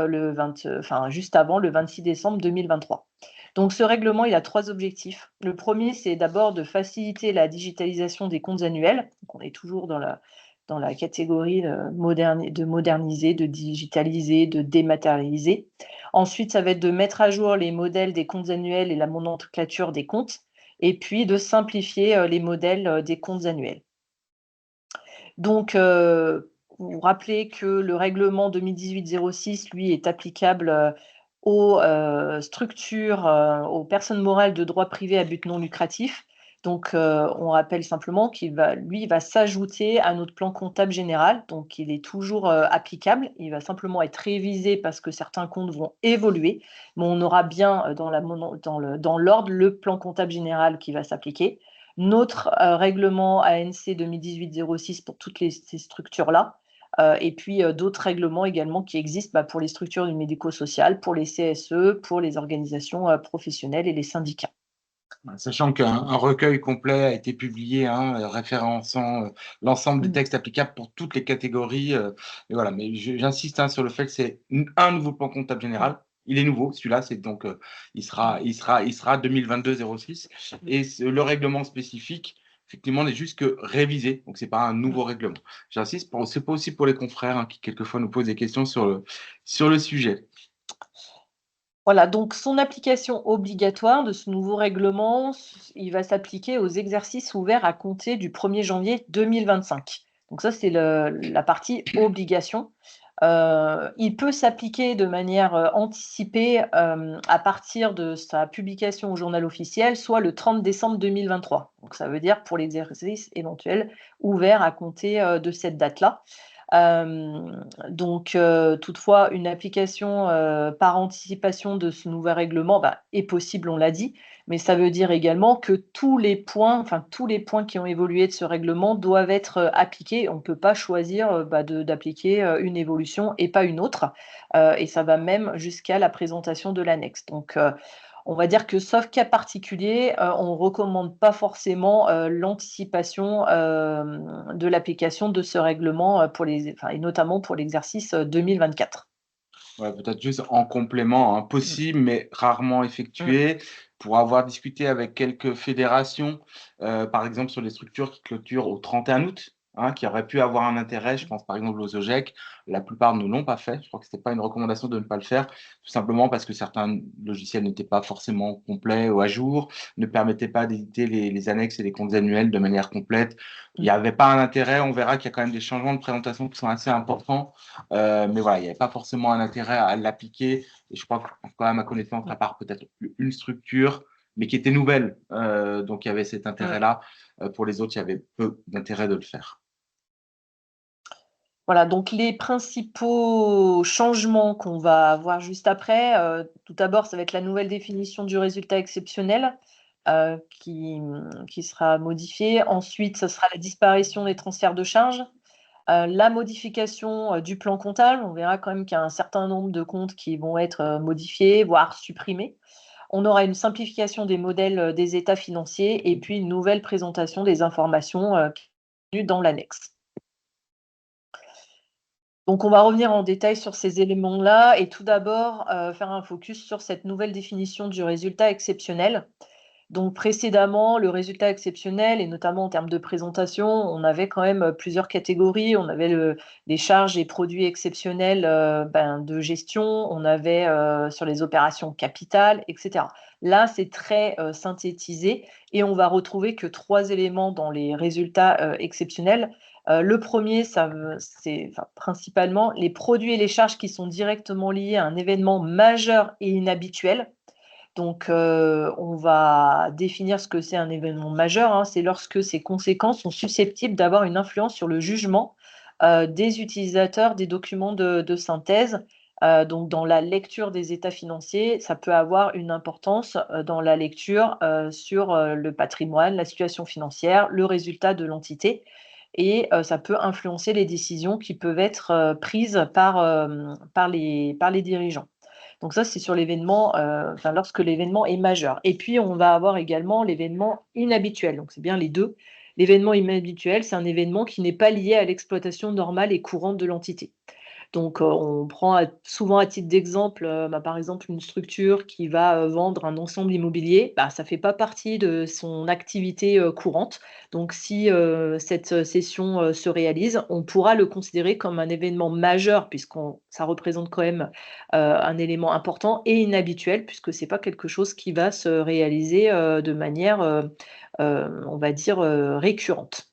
juste avant le 26 décembre 2023. Donc ce règlement, il a 3 objectifs. Le premier, c'est d'abord de faciliter la digitalisation des comptes annuels. Donc on est toujours dans la catégorie, de moderniser, de digitaliser, de dématérialiser. Ensuite, ça va être de mettre à jour les modèles des comptes annuels et la nomenclature des comptes et puis de simplifier, les modèles, des comptes annuels. Donc, vous rappelez que le règlement 2018-06, lui, est applicable, aux, structures, aux personnes morales de droit privé à but non lucratif. Donc, on rappelle simplement il va s'ajouter à notre plan comptable général, donc il est toujours, applicable. Il va simplement être révisé parce que certains comptes vont évoluer, mais on aura bien, dans l'ordre, le plan comptable général qui va s'appliquer. Notre, règlement ANC 2018-06 pour toutes ces structures-là, et puis, d'autres règlements également qui existent, pour les structures du médico-social, pour les CSE, pour les organisations, professionnelles et les syndicats. Sachant qu'un recueil complet a été publié, hein, référençant l'ensemble des Mmh. textes applicables pour toutes les catégories. Et voilà, mais j'insiste, hein, sur le fait que c'est un nouveau plan comptable Mmh. général. Il est nouveau, celui-là, c'est donc il sera 2022-06. Et le règlement spécifique, effectivement, n'est juste que révisé. Donc, c'est pas un Mmh. nouveau règlement. J'insiste, c'est pas aussi pour les confrères, hein, qui quelquefois nous posent des questions sur le sujet. Voilà, donc son application obligatoire de ce nouveau règlement, il va s'appliquer aux exercices ouverts à compter du 1er janvier 2025. Donc ça, c'est la partie obligation. Il peut s'appliquer de manière, anticipée, à partir de sa publication au Journal officiel, soit le 30 décembre 2023. Donc ça veut dire pour l'exercice éventuel ouvert à compter, de cette date-là. Donc toutefois, une application, par anticipation de ce nouvel règlement, est possible, on l'a dit, mais ça veut dire également que tous les points qui ont évolué de ce règlement doivent être, appliqués. On ne peut pas choisir, d'appliquer, une évolution et pas une autre, et ça va même jusqu'à la présentation de l'annexe. Donc on va dire que sauf cas particulier, on recommande pas forcément, l'anticipation, de l'application de ce règlement, et notamment pour l'exercice, 2024. Ouais, peut-être juste en complément, hein, Mmh. possible, mais rarement Mmh. effectué. Pour avoir discuté avec quelques fédérations, par exemple sur les structures qui clôturent au 31 août, hein, qui auraient pu avoir un intérêt, je pense par exemple aux OGEC, la plupart ne l'ont pas fait. Je crois que c'était pas une recommandation de ne pas le faire, tout simplement parce que certains logiciels n'étaient pas forcément complets ou à jour, ne permettaient pas d'éditer les annexes et les comptes annuels de manière complète. Il n'y Mmh. avait pas un intérêt. On verra qu'il y a quand même des changements de présentation qui sont assez importants. Mais voilà, il n'y avait pas forcément un intérêt à l'appliquer. Et je crois que, quand même, à ma connaissance, à part peut-être une structure, mais qui était nouvelle, donc il y avait cet Mmh. intérêt-là. Pour les autres, il y avait peu d'intérêt de le faire. Voilà, donc les principaux changements qu'on va voir juste après, tout d'abord, ça va être la nouvelle définition du résultat exceptionnel, qui sera modifiée. Ensuite, ce sera la disparition des transferts de charges, la modification, du plan comptable. On verra quand même qu'il y a un certain nombre de comptes qui vont être, modifiés, voire supprimés. On aura une simplification des modèles des états financiers et puis une nouvelle présentation des informations contenues dans l'annexe. Donc, on va revenir en détail sur ces éléments-là et tout d'abord faire un focus sur cette nouvelle définition du résultat exceptionnel. Donc précédemment, le résultat exceptionnel et notamment en termes de présentation, on avait quand même plusieurs catégories. On avait les charges et produits exceptionnels de gestion, on avait sur les opérations capitales, etc. Là, c'est très synthétisé et on va retrouver que 3 éléments dans les résultats exceptionnels. Le premier, c'est principalement les produits et les charges qui sont directement liés à un événement majeur et inhabituel. Donc, on va définir ce que c'est un événement majeur, hein. C'est lorsque ces conséquences sont susceptibles d'avoir une influence sur le jugement, des utilisateurs des documents de synthèse. Donc dans la lecture des états financiers, ça peut avoir une importance, dans la lecture, sur, le patrimoine, la situation financière, le résultat de l'entité et ça peut influencer les décisions qui peuvent être, prises par les dirigeants. Donc ça, c'est sur l'événement, lorsque l'événement est majeur. Et puis, on va avoir également l'événement inhabituel. Donc, c'est bien les 2. L'événement inhabituel, c'est un événement qui n'est pas lié à l'exploitation normale et courante de l'entité. Donc, on prend souvent à titre d'exemple, par exemple, une structure qui va, vendre un ensemble immobilier, ça fait pas partie de son activité, courante. Donc si, cette, cession, se réalise, on pourra le considérer comme un événement majeur puisqu'on ça représente quand même, un élément important et inhabituel puisque c'est pas quelque chose qui va se réaliser, de manière, on va dire, récurrente.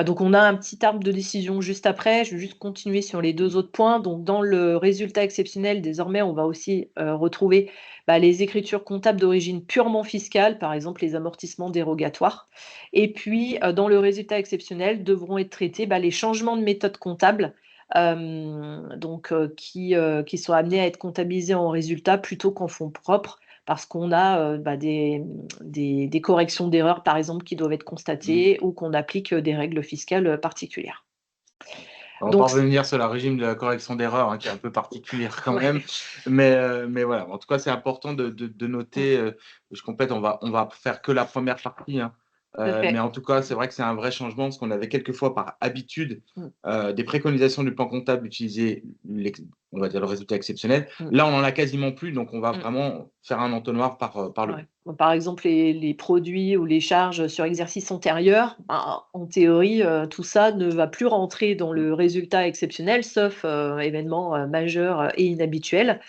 Donc on a un petit arbre de décision juste après. Je vais juste continuer sur les 2 autres points. Donc dans le résultat exceptionnel, désormais, on va aussi, retrouver, les écritures comptables d'origine purement fiscale, par exemple les amortissements dérogatoires. Et puis, dans le résultat exceptionnel devront être traités, les changements de méthode comptable, qui sont amenés à être comptabilisés en résultat plutôt qu'en fonds propres parce qu'on a, des corrections d'erreurs, par exemple, qui doivent être constatées ou qu'on applique, des règles fiscales, particulières. On va pas Donc revenir sur le régime de la correction d'erreurs, hein, qui est un peu particulière quand ouais, même. Mais voilà, en tout cas, c'est important de mmh, noter, je complète, on va faire que la première partie, hein. tout à Mais fait. en tout cas, c'est vrai que c'est un vrai changement parce qu'on avait quelquefois par habitude, Mmh, des préconisations du plan comptable d'utiliser on va dire le résultat exceptionnel. mmh, Là, on en a quasiment plus, donc on va mmh. vraiment faire un entonnoir par le haut. Ouais. Bon, par exemple, les produits ou les charges sur exercice antérieur, en théorie, tout ça ne va plus rentrer dans Mmh. le résultat exceptionnel, sauf, événement, majeur, et inhabituel,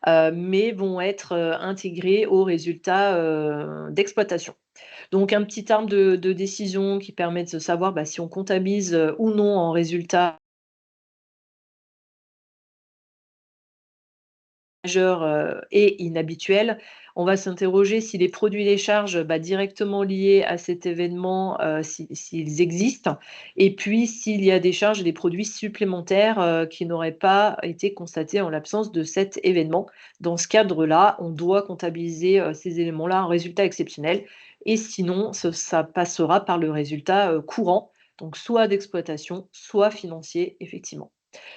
mais vont être, intégrés au résultat, d'exploitation. Donc un petit arbre de décision qui permet de savoir, si on comptabilise, ou non en résultat majeur, et inhabituel. On va s'interroger si les produits et les charges, directement liés à cet événement, s'ils existent et puis s'il y a des charges et des produits supplémentaires, qui n'auraient pas été constatés en l'absence de cet événement. Dans ce cadre-là, on doit comptabiliser, ces éléments-là en résultat exceptionnel et sinon ça passera par le résultat, courant, donc soit d'exploitation, soit financier, effectivement.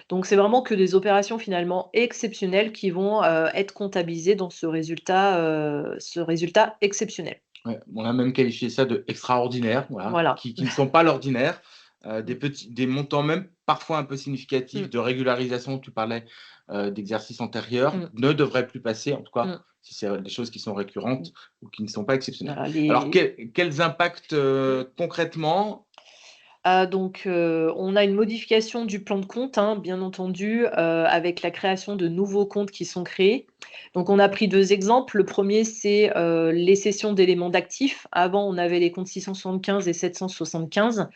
Donc c'est vraiment que des opérations finalement exceptionnelles qui vont, être comptabilisées dans ce résultat exceptionnel. Ouais, on a même qualifié ça de extraordinaire, voilà, Voilà. qui ne sont pas l'ordinaire, Mmh. des montants même parfois un peu significatifs Mmh. de régularisation, tu parlais, d'exercices antérieurs, Mmh. ne devraient plus passer, en tout cas, Mmh. si c'est des choses qui sont Mmh. récurrentes ou qui ne sont pas exceptionnelles. Voilà Alors les quels impacts, mmh. concrètement? Donc, on a une modification du plan de compte, hein, bien entendu, avec la création de nouveaux comptes qui sont créés. Donc on a pris 2 exemples. Le premier, c'est, les cessions d'éléments d'actifs. Avant, on avait les comptes 675 et 775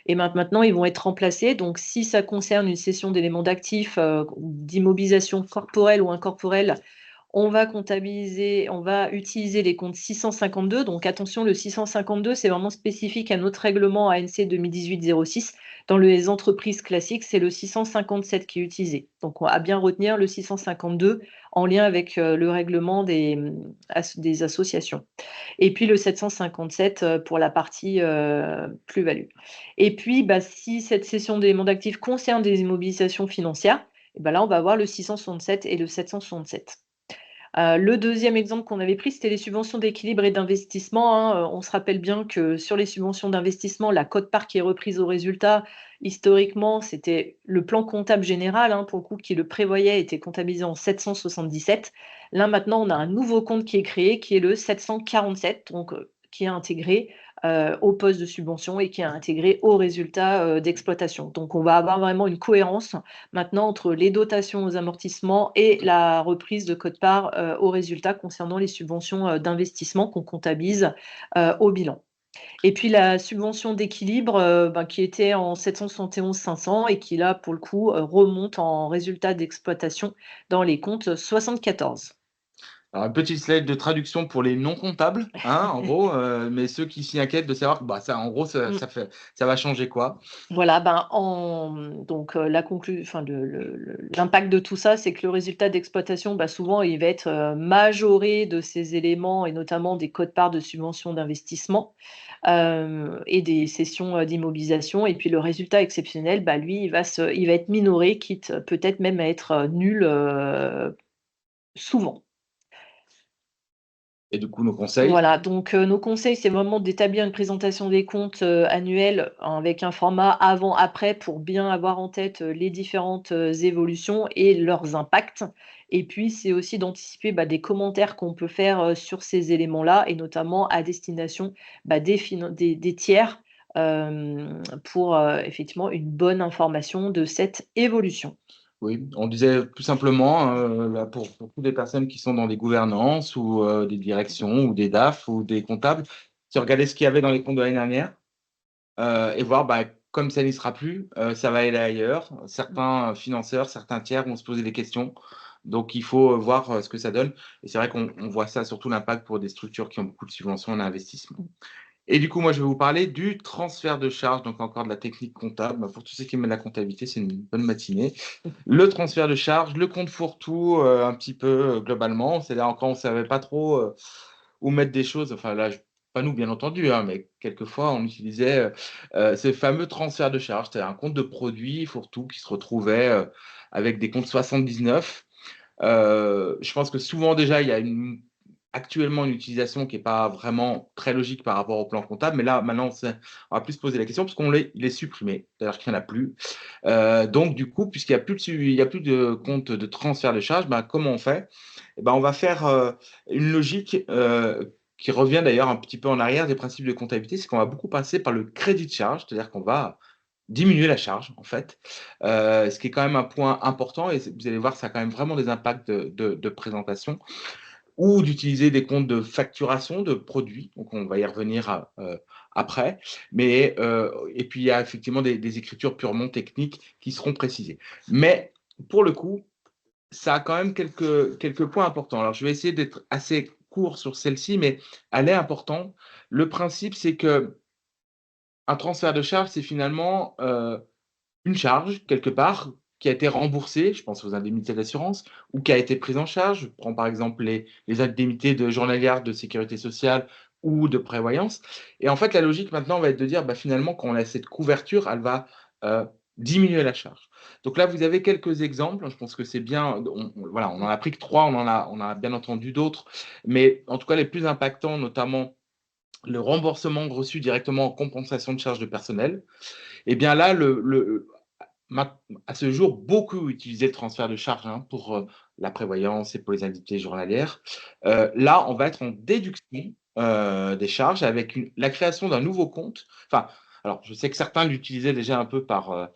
et maintenant, ils vont être remplacés. Donc si ça concerne une cession d'éléments d'actifs, d'immobilisation corporelle ou incorporelle, on va utiliser les comptes 652. Donc attention, le 652, c'est vraiment spécifique à notre règlement ANC 2018-06. Dans les entreprises classiques, c'est le 657 qui est utilisé. Donc on va bien retenir le 652 en lien avec, le règlement des associations. Et puis le 757, pour la partie, plus-value. Et puis, si cette cession d'éléments d'actifs concerne des immobilisations financières, et là, on va avoir le 667 et le 767. Le deuxième exemple qu'on avait pris, c'était les subventions d'équilibre et d'investissement, hein. On se rappelle bien que sur les subventions d'investissement, la quote-part qui est reprise au résultat, historiquement, c'était le plan comptable général, hein, pour le coup, qui le prévoyait, était comptabilisé en 777. Là, maintenant, on a un nouveau compte qui est créé, qui est le 747, donc qui est intégré au poste de subvention et qui est intégré au résultat d'exploitation. Donc, on va avoir vraiment une cohérence maintenant entre les dotations aux amortissements et la reprise de quote-part au résultat concernant les subventions d'investissement qu'on comptabilise au bilan. Et puis la subvention d'équilibre qui était en 771 500 et qui là, pour le coup, remonte en résultat d'exploitation dans les comptes 74. Alors, un petit slide de traduction pour les non comptables, hein, en gros, mais ceux qui s'y inquiètent de savoir que bah, ça, en gros, Mmh. ça va changer quoi? Voilà, donc la enfin l'impact de tout ça, c'est que le résultat d'exploitation, souvent, il va être, majoré de ces éléments et notamment des quotes-parts de subventions d'investissement, et des cessions, d'immobilisation et puis le résultat exceptionnel, lui, il va être minoré, quitte peut-être même à être, nul, souvent. Et du coup, nos conseils? Voilà, donc nos conseils, c'est vraiment d'établir une présentation des comptes, annuels avec un format avant-après pour bien avoir en tête, les différentes, évolutions et leurs impacts et puis c'est aussi d'anticiper, des commentaires qu'on peut faire, sur ces éléments-là et notamment à destination, des tiers, pour, effectivement une bonne information de cette évolution. Oui, on disait tout simplement, là, pour toutes les personnes qui sont dans des gouvernances ou des directions ou des DAF ou des comptables, c'est regarder ce qu'il y avait dans les comptes de l'année dernière et voir, comme ça n'y sera plus, ça va aller ailleurs. Certains financeurs, certains tiers vont se poser des questions. Donc, il faut voir ce que ça donne. Et c'est vrai qu'on voit ça surtout l'impact pour des structures qui ont beaucoup de subventions en investissement. Et du coup, moi, je vais vous parler du transfert de charges, donc encore de la technique comptable. Pour tous ceux qui aiment la comptabilité, c'est une bonne matinée. Le transfert de charges, le compte fourre-tout, un petit peu, globalement. C'est-à-dire quand on ne savait pas trop, où mettre des choses, enfin là, pas nous bien entendu, hein, mais quelquefois on utilisait, ces fameux transferts de charges. C'est-à-dire un compte de produit fourre-tout qui se retrouvait, avec des comptes 79. Je pense que souvent déjà, il y a actuellement une utilisation qui est pas vraiment très logique par rapport au plan comptable, mais là, maintenant, on va plus se poser la question parce qu'on il est supprimé, c'est-à-dire qu'il n'y en a plus. Donc du coup, puisqu'il y a plus de compte de transfert de charges, comment on fait? Eh ben, on va faire, une logique, qui revient d'ailleurs un petit peu en arrière des principes de comptabilité, c'est qu'on va beaucoup passer par le crédit de charge, c'est-à-dire qu'on va diminuer la charge, en fait, ce qui est quand même un point important et vous allez voir, ça a quand même vraiment des impacts de présentation ou d'utiliser des comptes de facturation de produits, donc on va y revenir après, mais et puis il y a effectivement des écritures purement techniques qui seront précisées. Mais pour le coup, ça a quand même quelques points importants. Alors je vais essayer d'être assez court sur celle-ci, mais elle est importante. Le principe, c'est qu'un transfert de charge, c'est finalement, une charge quelque part qui a été remboursée, je pense aux indemnités d'assurance ou qui a été prise en charge. Je prends par exemple les indemnités de journalières de sécurité sociale ou de prévoyance et en fait, la logique maintenant va être de dire, finalement, quand on a cette couverture, elle va, heu, diminuer la charge. Donc là, vous avez quelques exemples, je pense que c'est bien, voilà, on en a pris que 3, on en a bien entendu d'autres, mais en tout cas les plus impactants, notamment le remboursement reçu directement en compensation de charges de personnel. Et bien là, à ce jour, beaucoup utilisaient le transfert de charges, hein, pour, la prévoyance et pour les indemnités journalières. Là, on va être en déduction, des charges avec la création d'un nouveau compte. Enfin, alors je sais que certains l'utilisaient déjà un peu par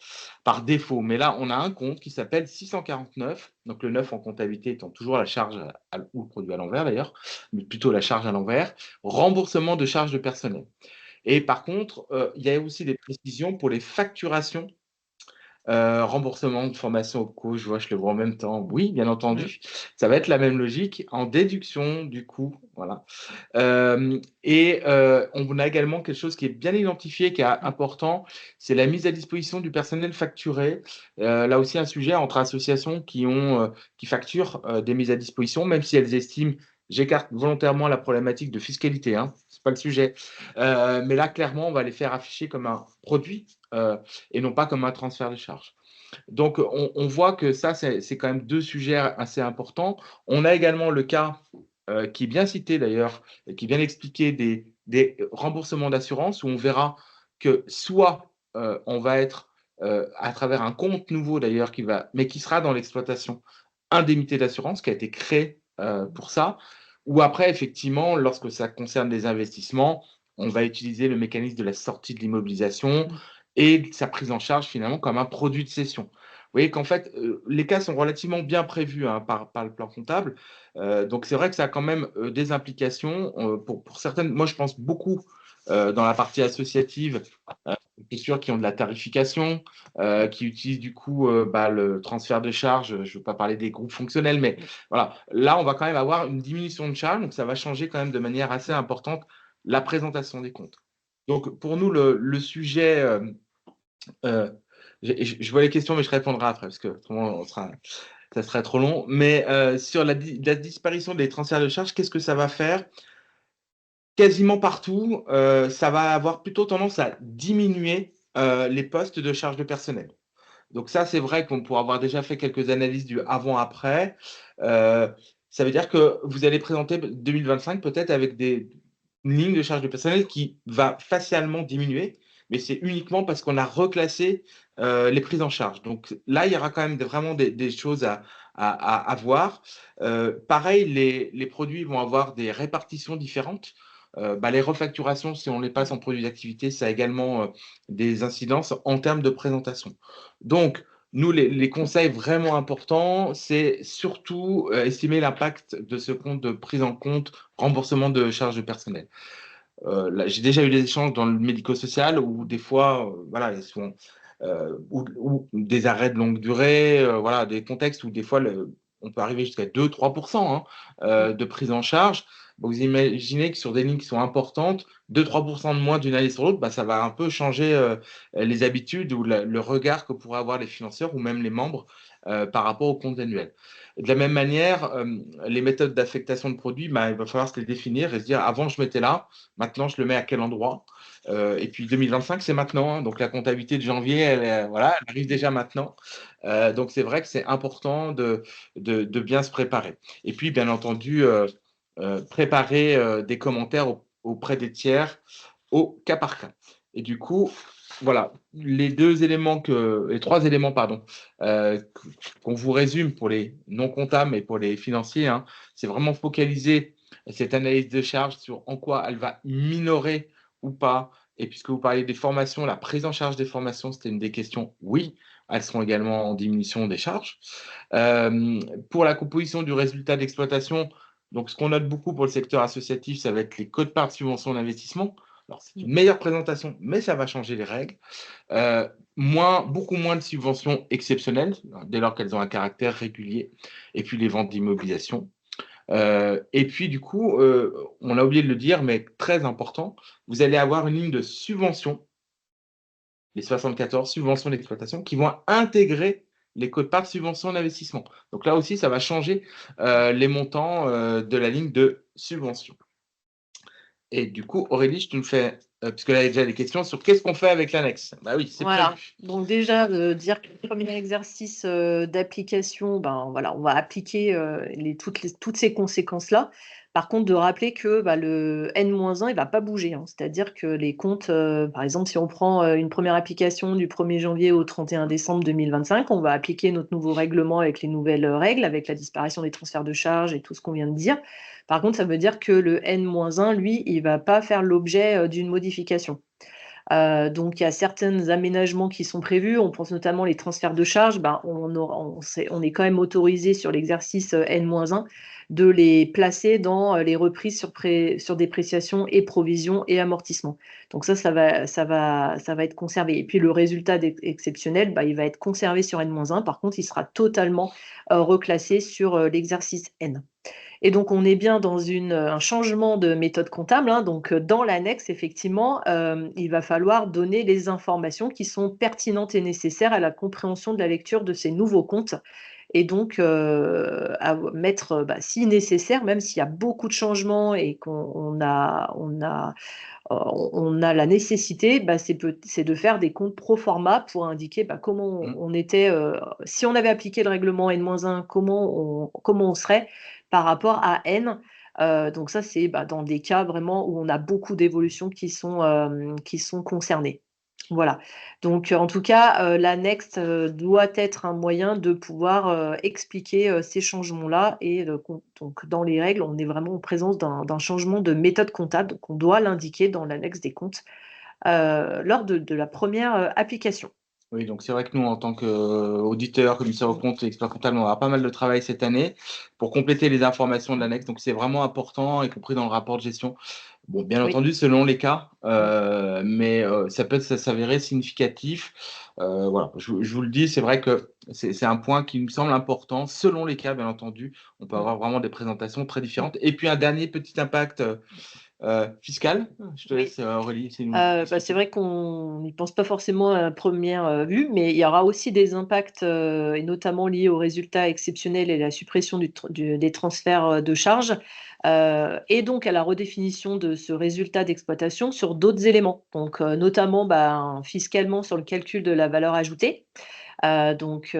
défaut, mais là, on a un compte qui s'appelle 649, donc le 9 en comptabilité étant toujours la charge ou le produit à l'envers d'ailleurs, mais plutôt la charge à l'envers, remboursement de charges de personnel. Et par contre, il y a aussi des précisions pour les facturations, remboursement de formation au coût, je le vois en même temps. Oui, bien Mmh. entendu, ça va être la même logique en déduction du coût, voilà. On a également quelque chose qui est bien identifié, qui est Mmh. important, c'est la mise à disposition du personnel facturé. Là aussi un sujet entre associations qui facturent, des mises à disposition, même si elles estiment j'écarte volontairement la problématique de fiscalité, hein, c'est pas le sujet. Mais là, clairement, on va les faire afficher comme un produit, et non pas comme un transfert de charge. Donc, on voit que ça, c'est quand même deux sujets assez importants. On a également le cas qui est bien cité d'ailleurs, et qui est bien expliqué des remboursements d'assurance où on verra que soit on va être à travers un compte nouveau d'ailleurs, mais qui sera dans l'exploitation indemnité d'assurance qui a été créé pour ça, ou après, effectivement, lorsque ça concerne des investissements, on va utiliser le mécanisme de la sortie de l'immobilisation et sa prise en charge finalement comme un produit de cession. Vous voyez qu'en fait, les cas sont relativement bien prévus hein, par le plan comptable. Donc c'est vrai que ça a quand même des implications pour certaines. Moi, je pense beaucoup dans la partie associative, c'est sûr, qui ont de la tarification, qui utilisent du coup le transfert de charges. Je ne veux pas parler des groupes fonctionnels, mais voilà. Là, on va quand même avoir une diminution de charges, donc ça va changer quand même de manière assez importante la présentation des comptes. Donc pour nous, le sujet, je vois les questions, mais je répondrai après, parce que autrement, ça serait trop long. Mais sur la disparition des transferts de charges, qu'est-ce que ça va faire? Quasiment partout, ça va avoir plutôt tendance à diminuer les postes de charge de personnel. Donc ça, c'est vrai qu'on pourra avoir déjà fait quelques analyses du avant-après. Euh, Ça veut dire que vous allez présenter 2025 peut-être avec une ligne de charge de personnel qui va facialement diminuer, mais c'est uniquement parce qu'on a reclassé les prises en charge. Donc là, il y aura quand même vraiment des choses à voir. Pareil, les produits vont avoir des répartitions différentes. Les refacturations, si on les passe en produits d'activité, ça a également des incidences en termes de présentation. Donc, nous, les conseils vraiment importants, c'est surtout estimer l'impact de ce compte de prise en compte, remboursement de charges de personnel. Là, j'ai déjà eu des échanges dans le médico-social où des fois, voilà, ou des arrêts de longue durée, voilà, des contextes où des fois, on peut arriver jusqu'à 2-3% hein, de prise en charge. Donc, vous imaginez que sur des lignes qui sont importantes, 2-3% de moins d'une année sur l'autre, ça va un peu changer les habitudes ou le regard que pourraient avoir les financeurs ou même les membres par rapport au compte annuel. De la même manière, les méthodes d'affectation de produits, il va falloir se les définir et se dire, avant, je mettais là, maintenant, je le mets à quel endroit. Et puis 2025, c'est maintenant. Hein. Donc la comptabilité de janvier, voilà, elle arrive déjà maintenant. Donc c'est vrai que c'est important de bien se préparer. Et puis, bien entendu, préparer des commentaires auprès des tiers au cas par cas. Et du coup, voilà, les trois éléments, pardon, qu'on vous résume pour les non comptables et pour les financiers, hein, c'est vraiment focaliser cette analyse de charge sur en quoi elle va minorer ou pas. Et puisque vous parlez des formations, la prise en charge des formations, c'était une des questions. Oui, elles seront également en diminution des charges. Pour la composition du résultat d'exploitation, donc ce qu'on note beaucoup pour le secteur associatif, ça va être les quotes-parts de subvention d'investissement. Alors, c'est une meilleure présentation, mais ça va changer les règles. Beaucoup moins de subventions exceptionnelles, dès lors qu'elles ont un caractère régulier. Et puis les ventes d'immobilisation. Et puis, du coup, on a oublié de le dire, mais très important, vous allez avoir une ligne de subvention, les 74 subventions d'exploitation, qui vont intégrer les quotes-parts de subvention d'investissement. Donc là aussi, ça va changer les montants de la ligne de subvention. Et du coup, Aurélie, tu me fais, puisque là, il y a déjà des questions sur qu'est-ce qu'on fait avec l'annexe. Bah oui, c'est Voilà, prévu. donc déjà, dire que le premier exercice, d'application, voilà, on va appliquer, toutes ces conséquences-là. Par contre, de rappeler que, le N-1, il va pas bouger, hein. C'est-à-dire que les comptes, par exemple, si on prend, une première application du 1er janvier au 31 décembre 2025, on va appliquer notre nouveau règlement avec les nouvelles, règles, avec la disparition des transferts de charges et tout ce qu'on vient de dire. Par contre, ça veut dire que le N-1, lui, il va pas faire l'objet, d'une modification. Donc il y a certains aménagements qui sont prévus. On pense notamment les transferts de charges. On est quand même autorisé sur l'exercice N-1 de les placer dans les reprises sur dépréciation et provisions et amortissements. Donc ça va être conservé. Et puis le résultat exceptionnel, il va être conservé sur N-1. Par contre, il sera totalement reclassé sur l'exercice N. Et donc, on est bien dans un changement de méthode comptable, hein. Donc, dans l'annexe, effectivement, il va falloir donner les informations qui sont pertinentes et nécessaires à la compréhension de la lecture de ces nouveaux comptes et donc à mettre, si nécessaire, même s'il y a beaucoup de changements et qu'on a la nécessité, c'est de faire des comptes pro forma pour indiquer comment Mmh. on était, si on avait appliqué le règlement N-1, comment on serait par rapport à N. Donc ça, c'est dans des cas vraiment où on a beaucoup d'évolutions qui sont concernées. Voilà. Donc, en tout cas, l'annexe doit être un moyen de pouvoir expliquer ces changements-là et donc dans les règles, on est vraiment en présence d'un changement de méthode comptable, donc on doit l'indiquer dans l'annexe des comptes lors de la première application. Oui, donc c'est vrai que nous, en tant qu'auditeurs, commissaires aux comptes et experts comptables, on aura pas mal de travail cette année pour compléter les informations de l'annexe. Donc c'est vraiment important, y compris dans le rapport de gestion. Bon, bien Oui. entendu, selon les cas, Mmh. mais ça peut s'avérer significatif. Voilà, je vous le dis, c'est vrai que c'est un point qui me semble important. Selon les cas, bien entendu, on peut Mmh. avoir vraiment des présentations très différentes. Et puis un dernier petit impact fiscal. Je te Oui. laisse, Aurélie, essayer de nous C'est expliquer. vrai qu'on n'y pense pas forcément à première vue, mais il y aura aussi des impacts, et notamment liés aux résultats exceptionnels et la suppression des transferts de charges, et donc à la redéfinition de ce résultat d'exploitation sur d'autres éléments. Donc, notamment, fiscalement sur le calcul de la valeur ajoutée, donc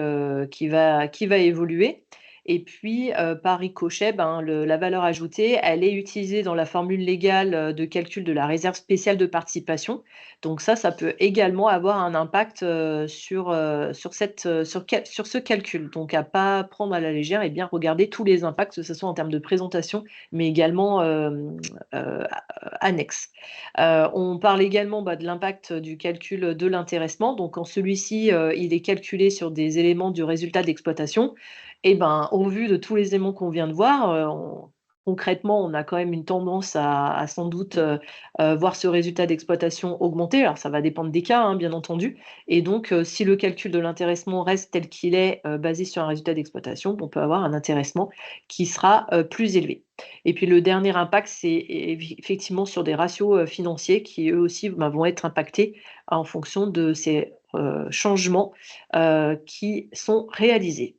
qui va évoluer, et puis, par ricochet, la valeur ajoutée, elle est utilisée dans la formule légale, de calcul de la réserve spéciale de participation. Donc ça peut également avoir un impact, sur ce calcul. Donc à pas prendre à la légère et bien regarder tous les impacts, que ce soit en termes de présentation, mais également, annexes. On parle également, de l'impact du calcul de l'intéressement. Donc quand celui-ci, il est calculé sur des éléments du résultat d'exploitation, et au vu de tous les éléments qu'on vient de voir, concrètement, on a quand même une tendance à sans doute, voir ce résultat d'exploitation augmenter. Alors ça va dépendre des cas, hein, bien entendu, et donc si le calcul de l'intéressement reste tel qu'il est, basé sur un résultat d'exploitation, on peut avoir un intéressement qui sera, plus élevé. Et puis le dernier impact, c'est effectivement sur des ratios, financiers qui eux aussi, vont être impactés en fonction de ces, changements, qui sont réalisés.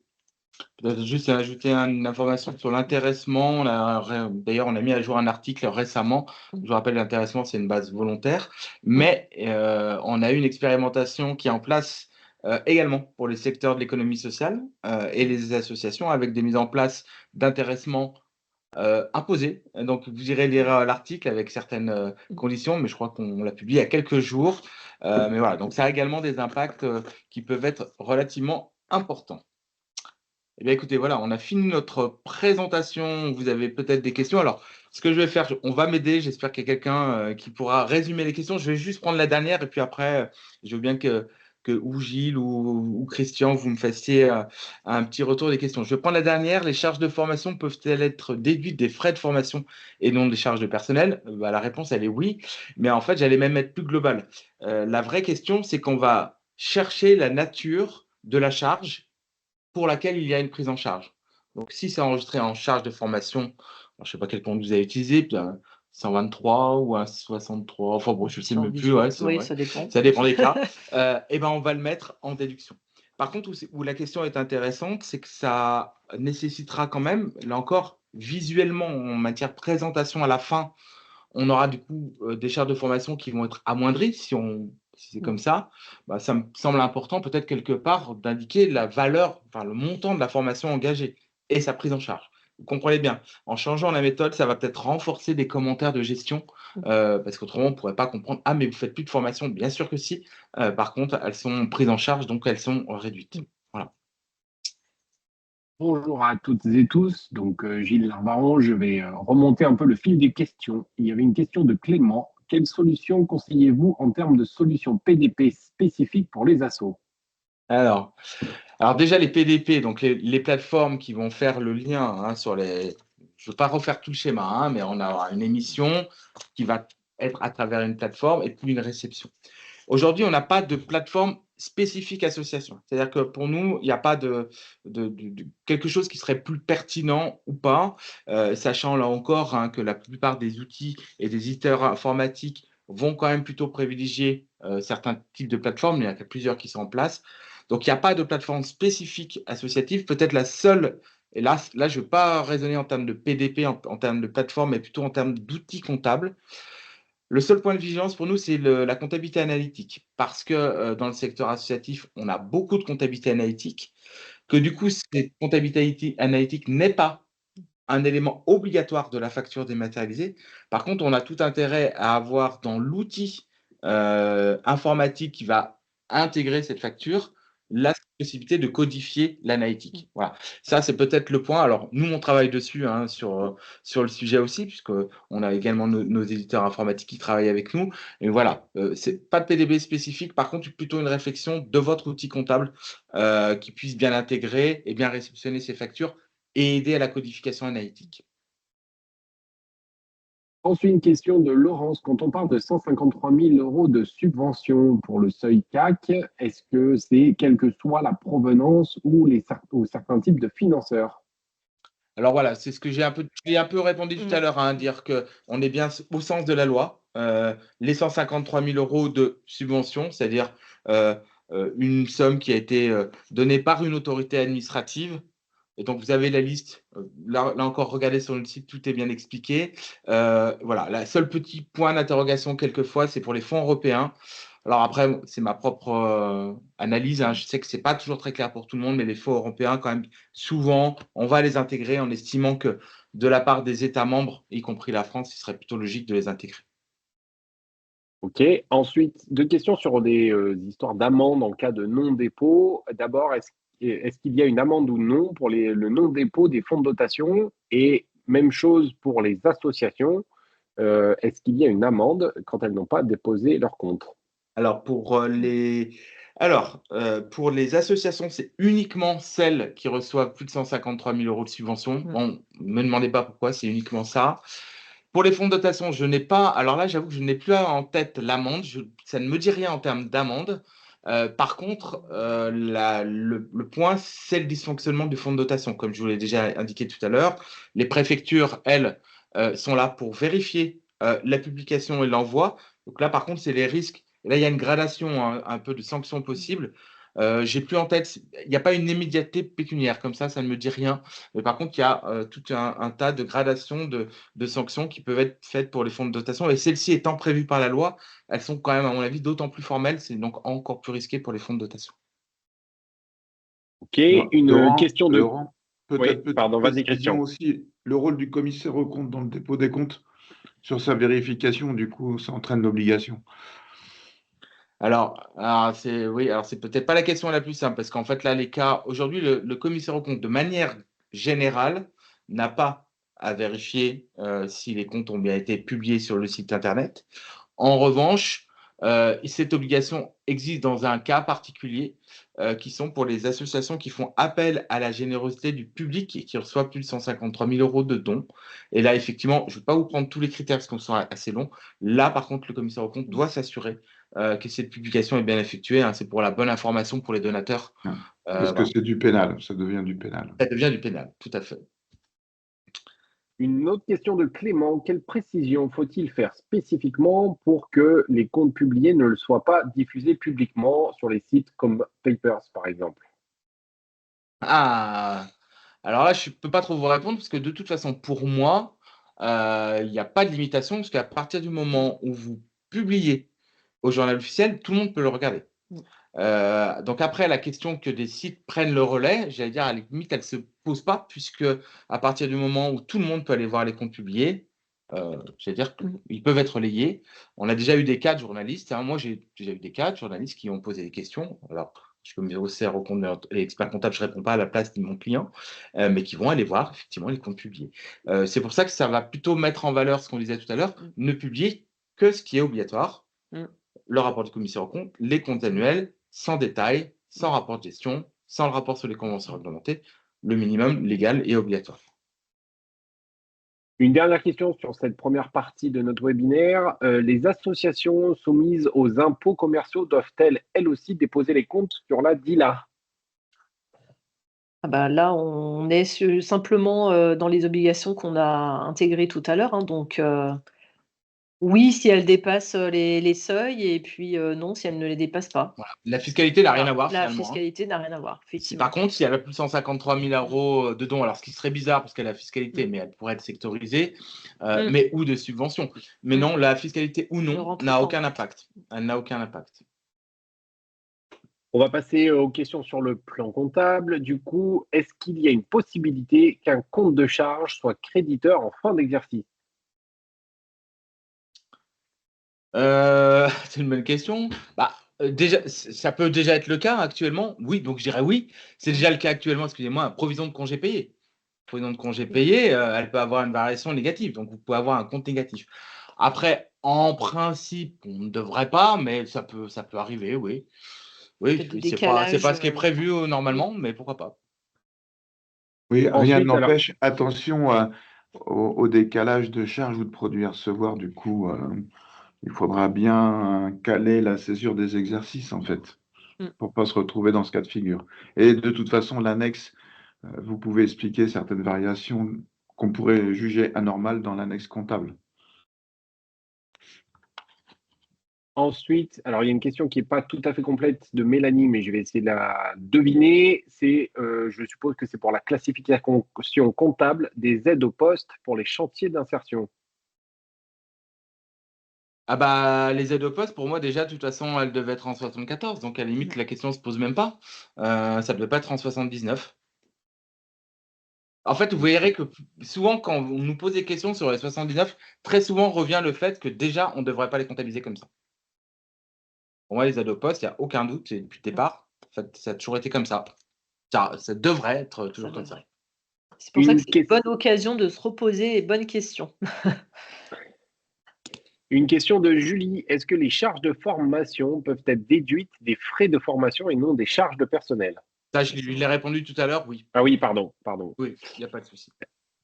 Peut-être juste ajouter une information sur l'intéressement. D'ailleurs, on a mis à jour un article récemment. Mmh. Je vous rappelle, l'intéressement, c'est une base volontaire, Mmh. mais on a eu une expérimentation qui est en place également pour les secteurs de l'économie sociale et les associations, avec des mises en place d'intéressement imposé. Donc vous irez lire l'article avec certaines Mmh. conditions, mais je crois qu'on l'a publié il y a quelques jours. Mais voilà, donc ça a également des impacts qui peuvent être relativement importants. Eh bien, écoutez, voilà, on a fini notre présentation. Vous avez peut-être des questions. Alors, ce que je vais faire, on va m'aider. J'espère qu'il y a quelqu'un qui pourra résumer les questions. Je vais juste prendre la dernière et puis après, je veux bien que ou Gilles ou Christian, vous me fassiez un petit retour des questions. Je vais prendre la dernière. Les charges de formation peuvent-elles être déduites des frais de formation et non des charges de personnel? La réponse, elle est oui. Mais en fait, j'allais même être plus global. La vraie question, c'est qu'on va chercher la nature de la charge pour laquelle il y a une prise en charge. Donc si c'est enregistré en charge de formation, alors je ne sais pas quel compte vous avez utilisé, puis un 123 ou un 63, enfin bon, je ne sais même plus, ouais, 118, c'est oui, vrai, ça dépend. ça dépend des cas. Et ben, on va le mettre en déduction. Par contre, où la question est intéressante, c'est que ça nécessitera quand même, là encore, visuellement, en matière de présentation à la fin, on aura du coup des charges de formation qui vont être amoindries si c'est Mmh. comme ça. Ça me semble important peut-être quelque part d'indiquer la valeur, enfin le montant de la formation engagée et sa prise en charge. Vous comprenez bien, en changeant la méthode, ça va peut-être renforcer des commentaires de gestion, Mmh. parce qu'autrement on ne pourrait pas comprendre: «Ah mais vous faites plus de formation». Bien sûr que si, par contre elles sont prises en charge, donc elles sont réduites. Mmh. Voilà. Bonjour à toutes et tous, donc Gilles Larbaron, je vais remonter un peu le fil des questions. Il y avait une question de Clément. Quelle solution conseillez-vous en termes de solutions PDP spécifiques pour les assos? Alors Alors déjà les PDP, donc les plateformes qui vont faire le lien, hein, sur les je ne veux pas refaire tout le schéma, hein, mais on aura une émission qui va être à travers une plateforme et puis une réception. Aujourd'hui, on n'a pas de plateforme spécifique association. C'est-à-dire que pour nous, il n'y a pas de quelque chose qui serait plus pertinent ou pas, sachant là encore, hein, que la plupart des outils et des éditeurs informatiques vont quand même plutôt privilégier, certains types de plateformes. Il y en a plusieurs qui sont en place. Donc, il n'y a pas de plateforme spécifique associative. Peut-être la seule, et là je ne vais pas raisonner en termes de PDP, en termes de plateforme, mais plutôt en termes d'outils comptables. Le seul point de vigilance pour nous, c'est la comptabilité analytique. Parce que dans le secteur associatif, on a beaucoup de comptabilité analytique, que du coup, cette comptabilité analytique n'est pas un élément obligatoire de la facture dématérialisée. Par contre, on a tout intérêt à avoir dans l'outil informatique qui va intégrer cette facture, la possibilité de codifier l'analytique. Voilà. Ça, c'est peut-être le point. Alors, nous, on travaille dessus hein, sur le sujet aussi, puisqu'on a également nos éditeurs informatiques qui travaillent avec nous. Et voilà, c'est pas de PDB spécifique. Par contre, plutôt une réflexion de votre outil comptable qui puisse bien l'intégrer et bien réceptionner ces factures et aider à la codification analytique. Ensuite, une question de Laurence. Quand on parle de 153 000 euros de subvention pour le seuil CAC, est-ce que c'est quelle que soit la provenance ou certains types de financeurs? Alors voilà, c'est ce que j'ai un peu répondu tout à l'heure, hein, dire qu'on est bien au sens de la loi. Les 153 000 euros de subvention, c'est-à-dire une somme qui a été donnée par une autorité administrative. Et donc, vous avez la liste. Là encore, regardez sur le site, tout est bien expliqué. Voilà, la seule petit point d'interrogation quelquefois, c'est pour les fonds européens. Alors après, c'est ma propre analyse. Hein. Je sais que ce n'est pas toujours très clair pour tout le monde, mais les fonds européens, quand même, souvent, on va les intégrer en estimant que de la part des États membres, y compris la France, il serait plutôt logique de les intégrer. Ok. Ensuite, deux questions sur des histoires d'amende en cas de non-dépôt. D'abord, est-ce qu'il y a une amende ou non pour le non-dépôt des fonds de dotation? Et même chose pour les associations. Est-ce qu'il y a une amende quand elles n'ont pas déposé leur compte? Alors, pour les associations, c'est uniquement celles qui reçoivent plus de 153 000 euros de subvention. Bon, ne me demandez pas pourquoi, c'est uniquement ça. Pour les fonds de dotation, je n'ai pas. Alors là, j'avoue que je n'ai plus en tête l'amende. Ça ne me dit rien en termes d'amende. Par contre, le point, c'est le dysfonctionnement du fonds de dotation. Comme je vous l'ai déjà indiqué tout à l'heure, les préfectures, elles, sont là pour vérifier la publication et l'envoi. Donc là, par contre, c'est les risques. Et là, il y a une gradation un peu de sanctions possibles. J'ai plus en tête, il n'y a pas une immédiateté pécuniaire comme ça ne me dit rien. Mais par contre, il y a tout un tas de gradations de sanctions qui peuvent être faites pour les fonds de dotation. Et celles-ci étant prévues par la loi, elles sont quand même, à mon avis, d'autant plus formelles. C'est donc encore plus risqué pour les fonds de dotation. Ok, une question de... Laurent, Oui, peut-être petite pardon, vas-y, précision Christian. aussi, le rôle du commissaire aux comptes dans le dépôt des comptes sur sa vérification, du coup, ça entraîne l'obligation. Alors c'est peut-être pas la question la plus simple parce qu'en fait là les cas aujourd'hui le commissaire aux comptes de manière générale n'a pas à vérifier si les comptes ont bien été publiés sur le site internet. En revanche, cette obligation existe dans un cas particulier qui sont pour les associations qui font appel à la générosité du public et qui reçoivent plus de 153 000 euros de dons. Et là, effectivement, je ne vais pas vous prendre tous les critères parce qu'on sera assez long. Là, par contre, le commissaire aux comptes doit s'assurer que cette publication est bien effectuée. Hein. C'est pour la bonne information pour les donateurs. Parce que Voilà. c'est du pénal, ça devient du pénal. Ça devient du pénal, tout à fait. Une autre question de Clément. Quelle précision faut-il faire spécifiquement pour que les comptes publiés ne le soient pas diffusés publiquement sur les sites comme Papers, par exemple? Ah, alors là, je ne peux pas trop vous répondre parce que de toute façon, pour moi, il n'y a pas de limitation parce qu'à partir du moment où vous publiez au journal officiel, tout le monde peut le regarder. Donc après, la question que des sites prennent le relais, j'allais dire, à la limite, elle ne se pose pas puisque à partir du moment où tout le monde peut aller voir les comptes publiés, j'allais dire qu'ils peuvent être relayés. On a déjà eu des cas de journalistes. Hein. Moi, j'ai déjà eu des cas de journalistes qui ont posé des questions. Alors, je suis commissaire au compte et expert comptable, je ne réponds pas à la place de mon client, mais qui vont aller voir effectivement les comptes publiés. C'est pour ça que ça va plutôt mettre en valeur ce qu'on disait tout à l'heure, ne publier que ce qui est obligatoire, le rapport du commissaire aux comptes, les comptes annuels, sans détail, sans rapport de gestion, sans le rapport sur les conventions réglementées, le minimum légal et obligatoire. Une dernière question sur cette première partie de notre webinaire. Les associations soumises aux impôts commerciaux doivent-elles, elles aussi, déposer les comptes sur la DILA? Ah bah là, on est simplement dans les obligations qu'on a intégrées tout à l'heure. Hein, donc, Oui, si elle dépasse les seuils, et puis non, si elle ne les dépasse pas. Voilà. La fiscalité n'a rien à Voilà, voir la finalement, hein. fiscalité n'a rien à voir, Par effectivement. contre, si elle a plus de 153 000 € de dons, alors ce qui serait bizarre parce qu'elle a la fiscalité, Mm. mais elle pourrait être sectorisée, Mm. mais ou de subventions. Mais Mm. non, la fiscalité ou Ne non rentre n'a pas en aucun compte. impact. Elle n'a aucun impact. On va passer aux questions sur le plan comptable. Du coup, est-ce qu'il y a une possibilité qu'un compte de charge soit créditeur en fin d'exercice? C'est une bonne question. Bah, déjà, ça peut déjà être le cas actuellement. Oui, donc je dirais oui. C'est déjà le cas actuellement, excusez-moi, provision de congé payé. Provision de congé payé, elle peut avoir une variation négative, donc vous pouvez avoir un compte négatif. Après, en principe, on ne devrait pas, mais ça peut arriver, oui. Oui, Peut-être des oui, c'est pas ce qui est décalages. prévu, normalement, mais pourquoi pas? Oui, rien Ensuite, alors, n'empêche, attention au décalage de charges ou de produits à recevoir. Du coup, il faudra bien caler la césure des exercices, en fait, Mm. pour pas se retrouver dans ce cas de figure. Et de toute façon, l'annexe, vous pouvez expliquer certaines variations qu'on pourrait juger anormales dans l'annexe comptable. ensuite, alors il y a une question qui n'est pas tout à fait complète de Mélanie, mais je vais essayer de la deviner. C'est, je suppose que c'est pour la classification comptable des aides au poste pour les chantiers d'insertion. Ah bah, les aides au poste, pour moi, déjà, de toute façon, elles devaient être en 74, donc à la limite, la question ne se pose même pas. Ça ne devait pas être en 79. En fait, vous verrez que souvent, quand on nous pose des questions sur les 79, très souvent revient le fait que déjà, on ne devrait pas les comptabiliser comme ça. Pour moi, les aides au poste, il n'y a aucun doute, et depuis le départ, en fait, ça a toujours été comme ça. Ça devrait être toujours Ça comme ça. devrait. C'est pour ça que Une, c'est une ques- bonne occasion de se reposer les bonnes questions. une question de Julie. Est-ce que les charges de formation peuvent être déduites des frais de formation et non des charges de personnel? Ça, je lui l'ai répondu tout à l'heure, oui. Ah oui, pardon, pardon. Oui, il n'y a pas de souci.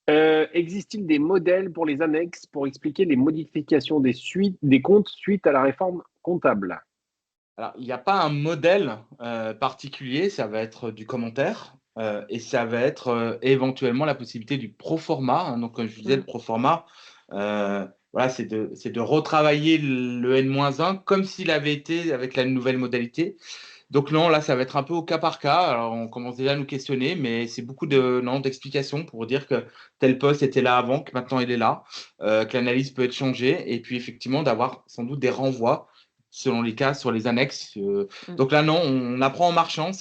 Existe-t-il des modèles pour les annexes pour expliquer les modifications des comptes suite à la réforme comptable? Alors, il n'y a pas un modèle particulier, ça va être du commentaire et ça va être éventuellement la possibilité du pro forma, hein. Donc, comme je vous disais, le pro forma, voilà, c'est de retravailler le N-1 comme s'il avait été avec la nouvelle modalité. Donc, non, là, ça va être un peu au cas par cas. Alors, on commence déjà à nous questionner, mais c'est beaucoup d'explications pour dire que tel poste était là avant, que maintenant il est là, que l'analyse peut être changée et puis effectivement d'avoir sans doute des renvois selon les cas sur les annexes. Donc là, non, on apprend en marchant.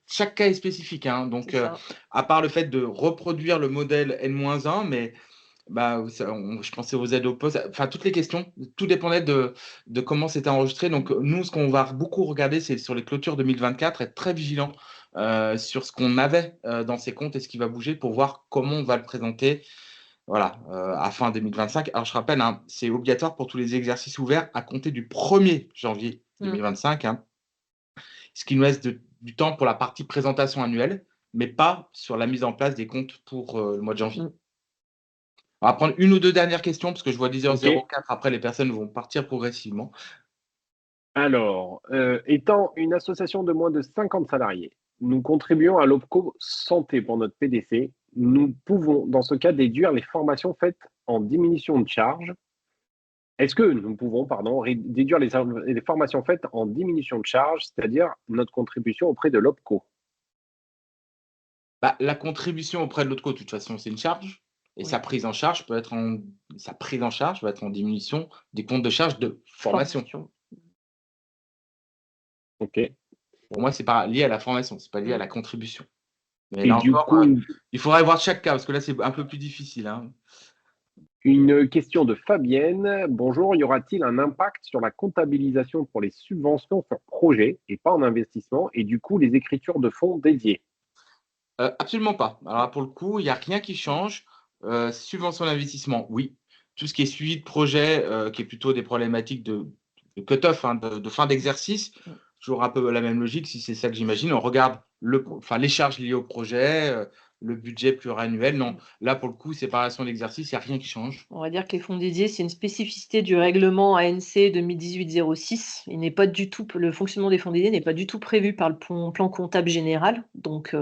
Chaque cas est spécifique, hein. Donc, C'est ça. à part le fait de reproduire le modèle N-1, mais bah, je pensais aux aides au poste, enfin toutes les questions, tout dépendait de comment c'était enregistré. Donc nous, ce qu'on va beaucoup regarder, c'est sur les clôtures 2024, être très vigilant sur ce qu'on avait dans ces comptes et ce qui va bouger pour voir comment on va le présenter. Voilà, à fin 2025. Alors, je rappelle, hein, c'est obligatoire pour tous les exercices ouverts à compter du 1er janvier 2025, hein, ce qui nous laisse du temps pour la partie présentation annuelle, mais pas sur la mise en place des comptes pour le mois de janvier. On va prendre une ou deux dernières questions, parce que je vois 10h04, après les personnes vont partir progressivement. Alors, étant une association de moins de 50 salariés, nous contribuons à l'OPCO Santé pour notre PDC. Nous pouvons, dans ce cas, déduire les formations faites en diminution de charge. Est-ce que nous pouvons, pardon, déduire les formations faites en diminution de charge, c'est-à-dire notre contribution auprès de l'OPCO? Bah, la contribution auprès de l'autre côté, de toute façon, c'est une charge. Et Oui. sa prise en charge va être en diminution des comptes de charge de formation. Ok. Pour moi, c'est pas lié à la formation, c'est pas lié à la contribution. Mais Et là du encore, coup, il faudrait voir chaque cas, parce que là, c'est un peu plus difficile, hein. une question de Fabienne. Bonjour, y aura-t-il un impact sur la comptabilisation pour les subventions sur projet et pas en investissement, et du coup les écritures de fonds dédiées? Absolument pas. Alors là, pour le coup, il n'y a rien qui change. Subvention d'investissement, oui. Tout ce qui est suivi de projet, qui est plutôt des problématiques de cut-off, hein, de fin d'exercice, toujours un peu la même logique, si c'est ça que j'imagine. On regarde les charges liées au projet, le budget pluriannuel. Non, là, pour le coup, séparation d'exercice, il n'y a rien qui change. On va dire que les fonds dédiés, c'est une spécificité du règlement ANC 2018-06. Il n'est pas du tout, le fonctionnement des fonds dédiés n'est pas du tout prévu par le plan comptable général. Donc,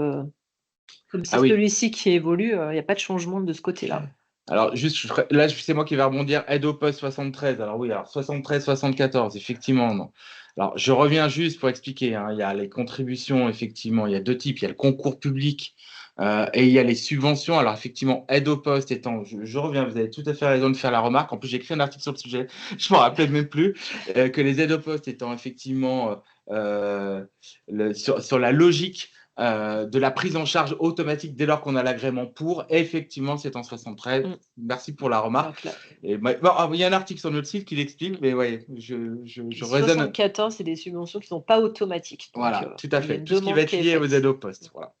comme c'est Ah oui. celui-ci qui évolue, il n'y a pas de changement de ce côté-là. Alors, juste, là, c'est moi qui vais rebondir. Aide au poste 73. Alors oui, alors 73, 74, effectivement, non. Alors, je reviens juste pour expliquer, hein. Il y a les contributions, effectivement. Il y a deux types. Il y a le concours public et il y a les subventions. Alors, effectivement, aide au poste étant, je reviens, vous avez tout à fait raison de faire la remarque. En plus, j'ai écrit un article sur le sujet. Je ne me rappelais même plus que les aides au poste étant effectivement sur la logique de la prise en charge automatique dès lors qu'on a l'agrément pour. Et effectivement, c'est en 73. Merci pour la remarque. Et, bon, il y a un article sur notre site qui l'explique, mais ouais, je raisonne. 74, c'est des subventions qui ne sont pas automatiques. Donc, voilà, tout à il y a fait. une Tout ce qui va demande être qui est lié aux faite. aides au poste. Voilà.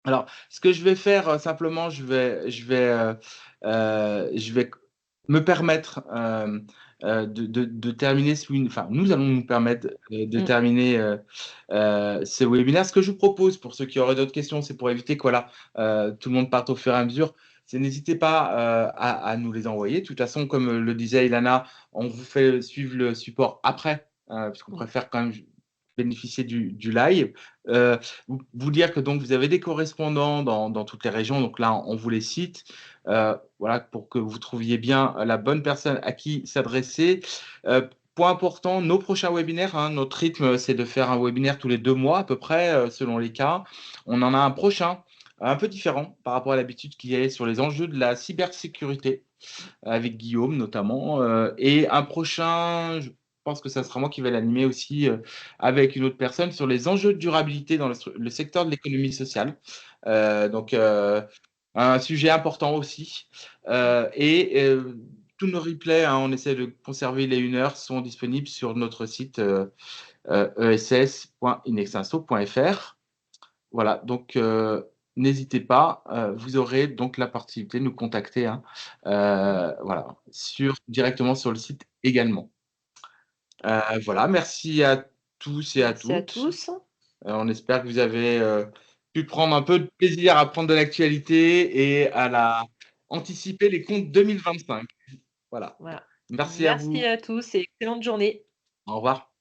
Alors, ce que je vais faire simplement, je vais me permettre de terminer enfin, nous allons nous permettre de terminer ce webinaire. Ce que je vous propose, pour ceux qui auraient d'autres questions, c'est pour éviter que voilà, tout le monde parte au fur et à mesure, c'est n'hésitez pas à nous les envoyer. De toute façon, comme le disait Ilana, on vous fait suivre le support après, puisqu'on préfère quand même bénéficier du live. Vous dire que donc vous avez des correspondants dans toutes les régions, donc là on vous les cite, voilà, pour que vous trouviez bien la bonne personne à qui s'adresser. Point important, nos prochains webinaires, hein, notre rythme c'est de faire un webinaire tous les 2 mois à peu près, selon les cas. On en a un prochain un peu différent par rapport à l'habitude qu'il y a sur les enjeux de la cybersécurité, avec Guillaume notamment, et un prochain, je pense que ça sera moi qui vais l'animer aussi avec une autre personne sur les enjeux de durabilité dans le secteur de l'économie sociale. Donc, un sujet important aussi. Tous nos replays, hein, on essaie de conserver les 1 heure, sont disponibles sur notre site ess.inexinso.fr. Voilà, donc n'hésitez pas, vous aurez donc la possibilité de nous contacter, hein, voilà, directement sur le site également. Voilà, merci à tous et à toutes. Merci à tous. On espère que vous avez pu prendre un peu de plaisir à prendre de l'actualité et à anticiper les comptes 2025. Voilà. Merci à vous. Merci à tous et excellente journée. Au revoir.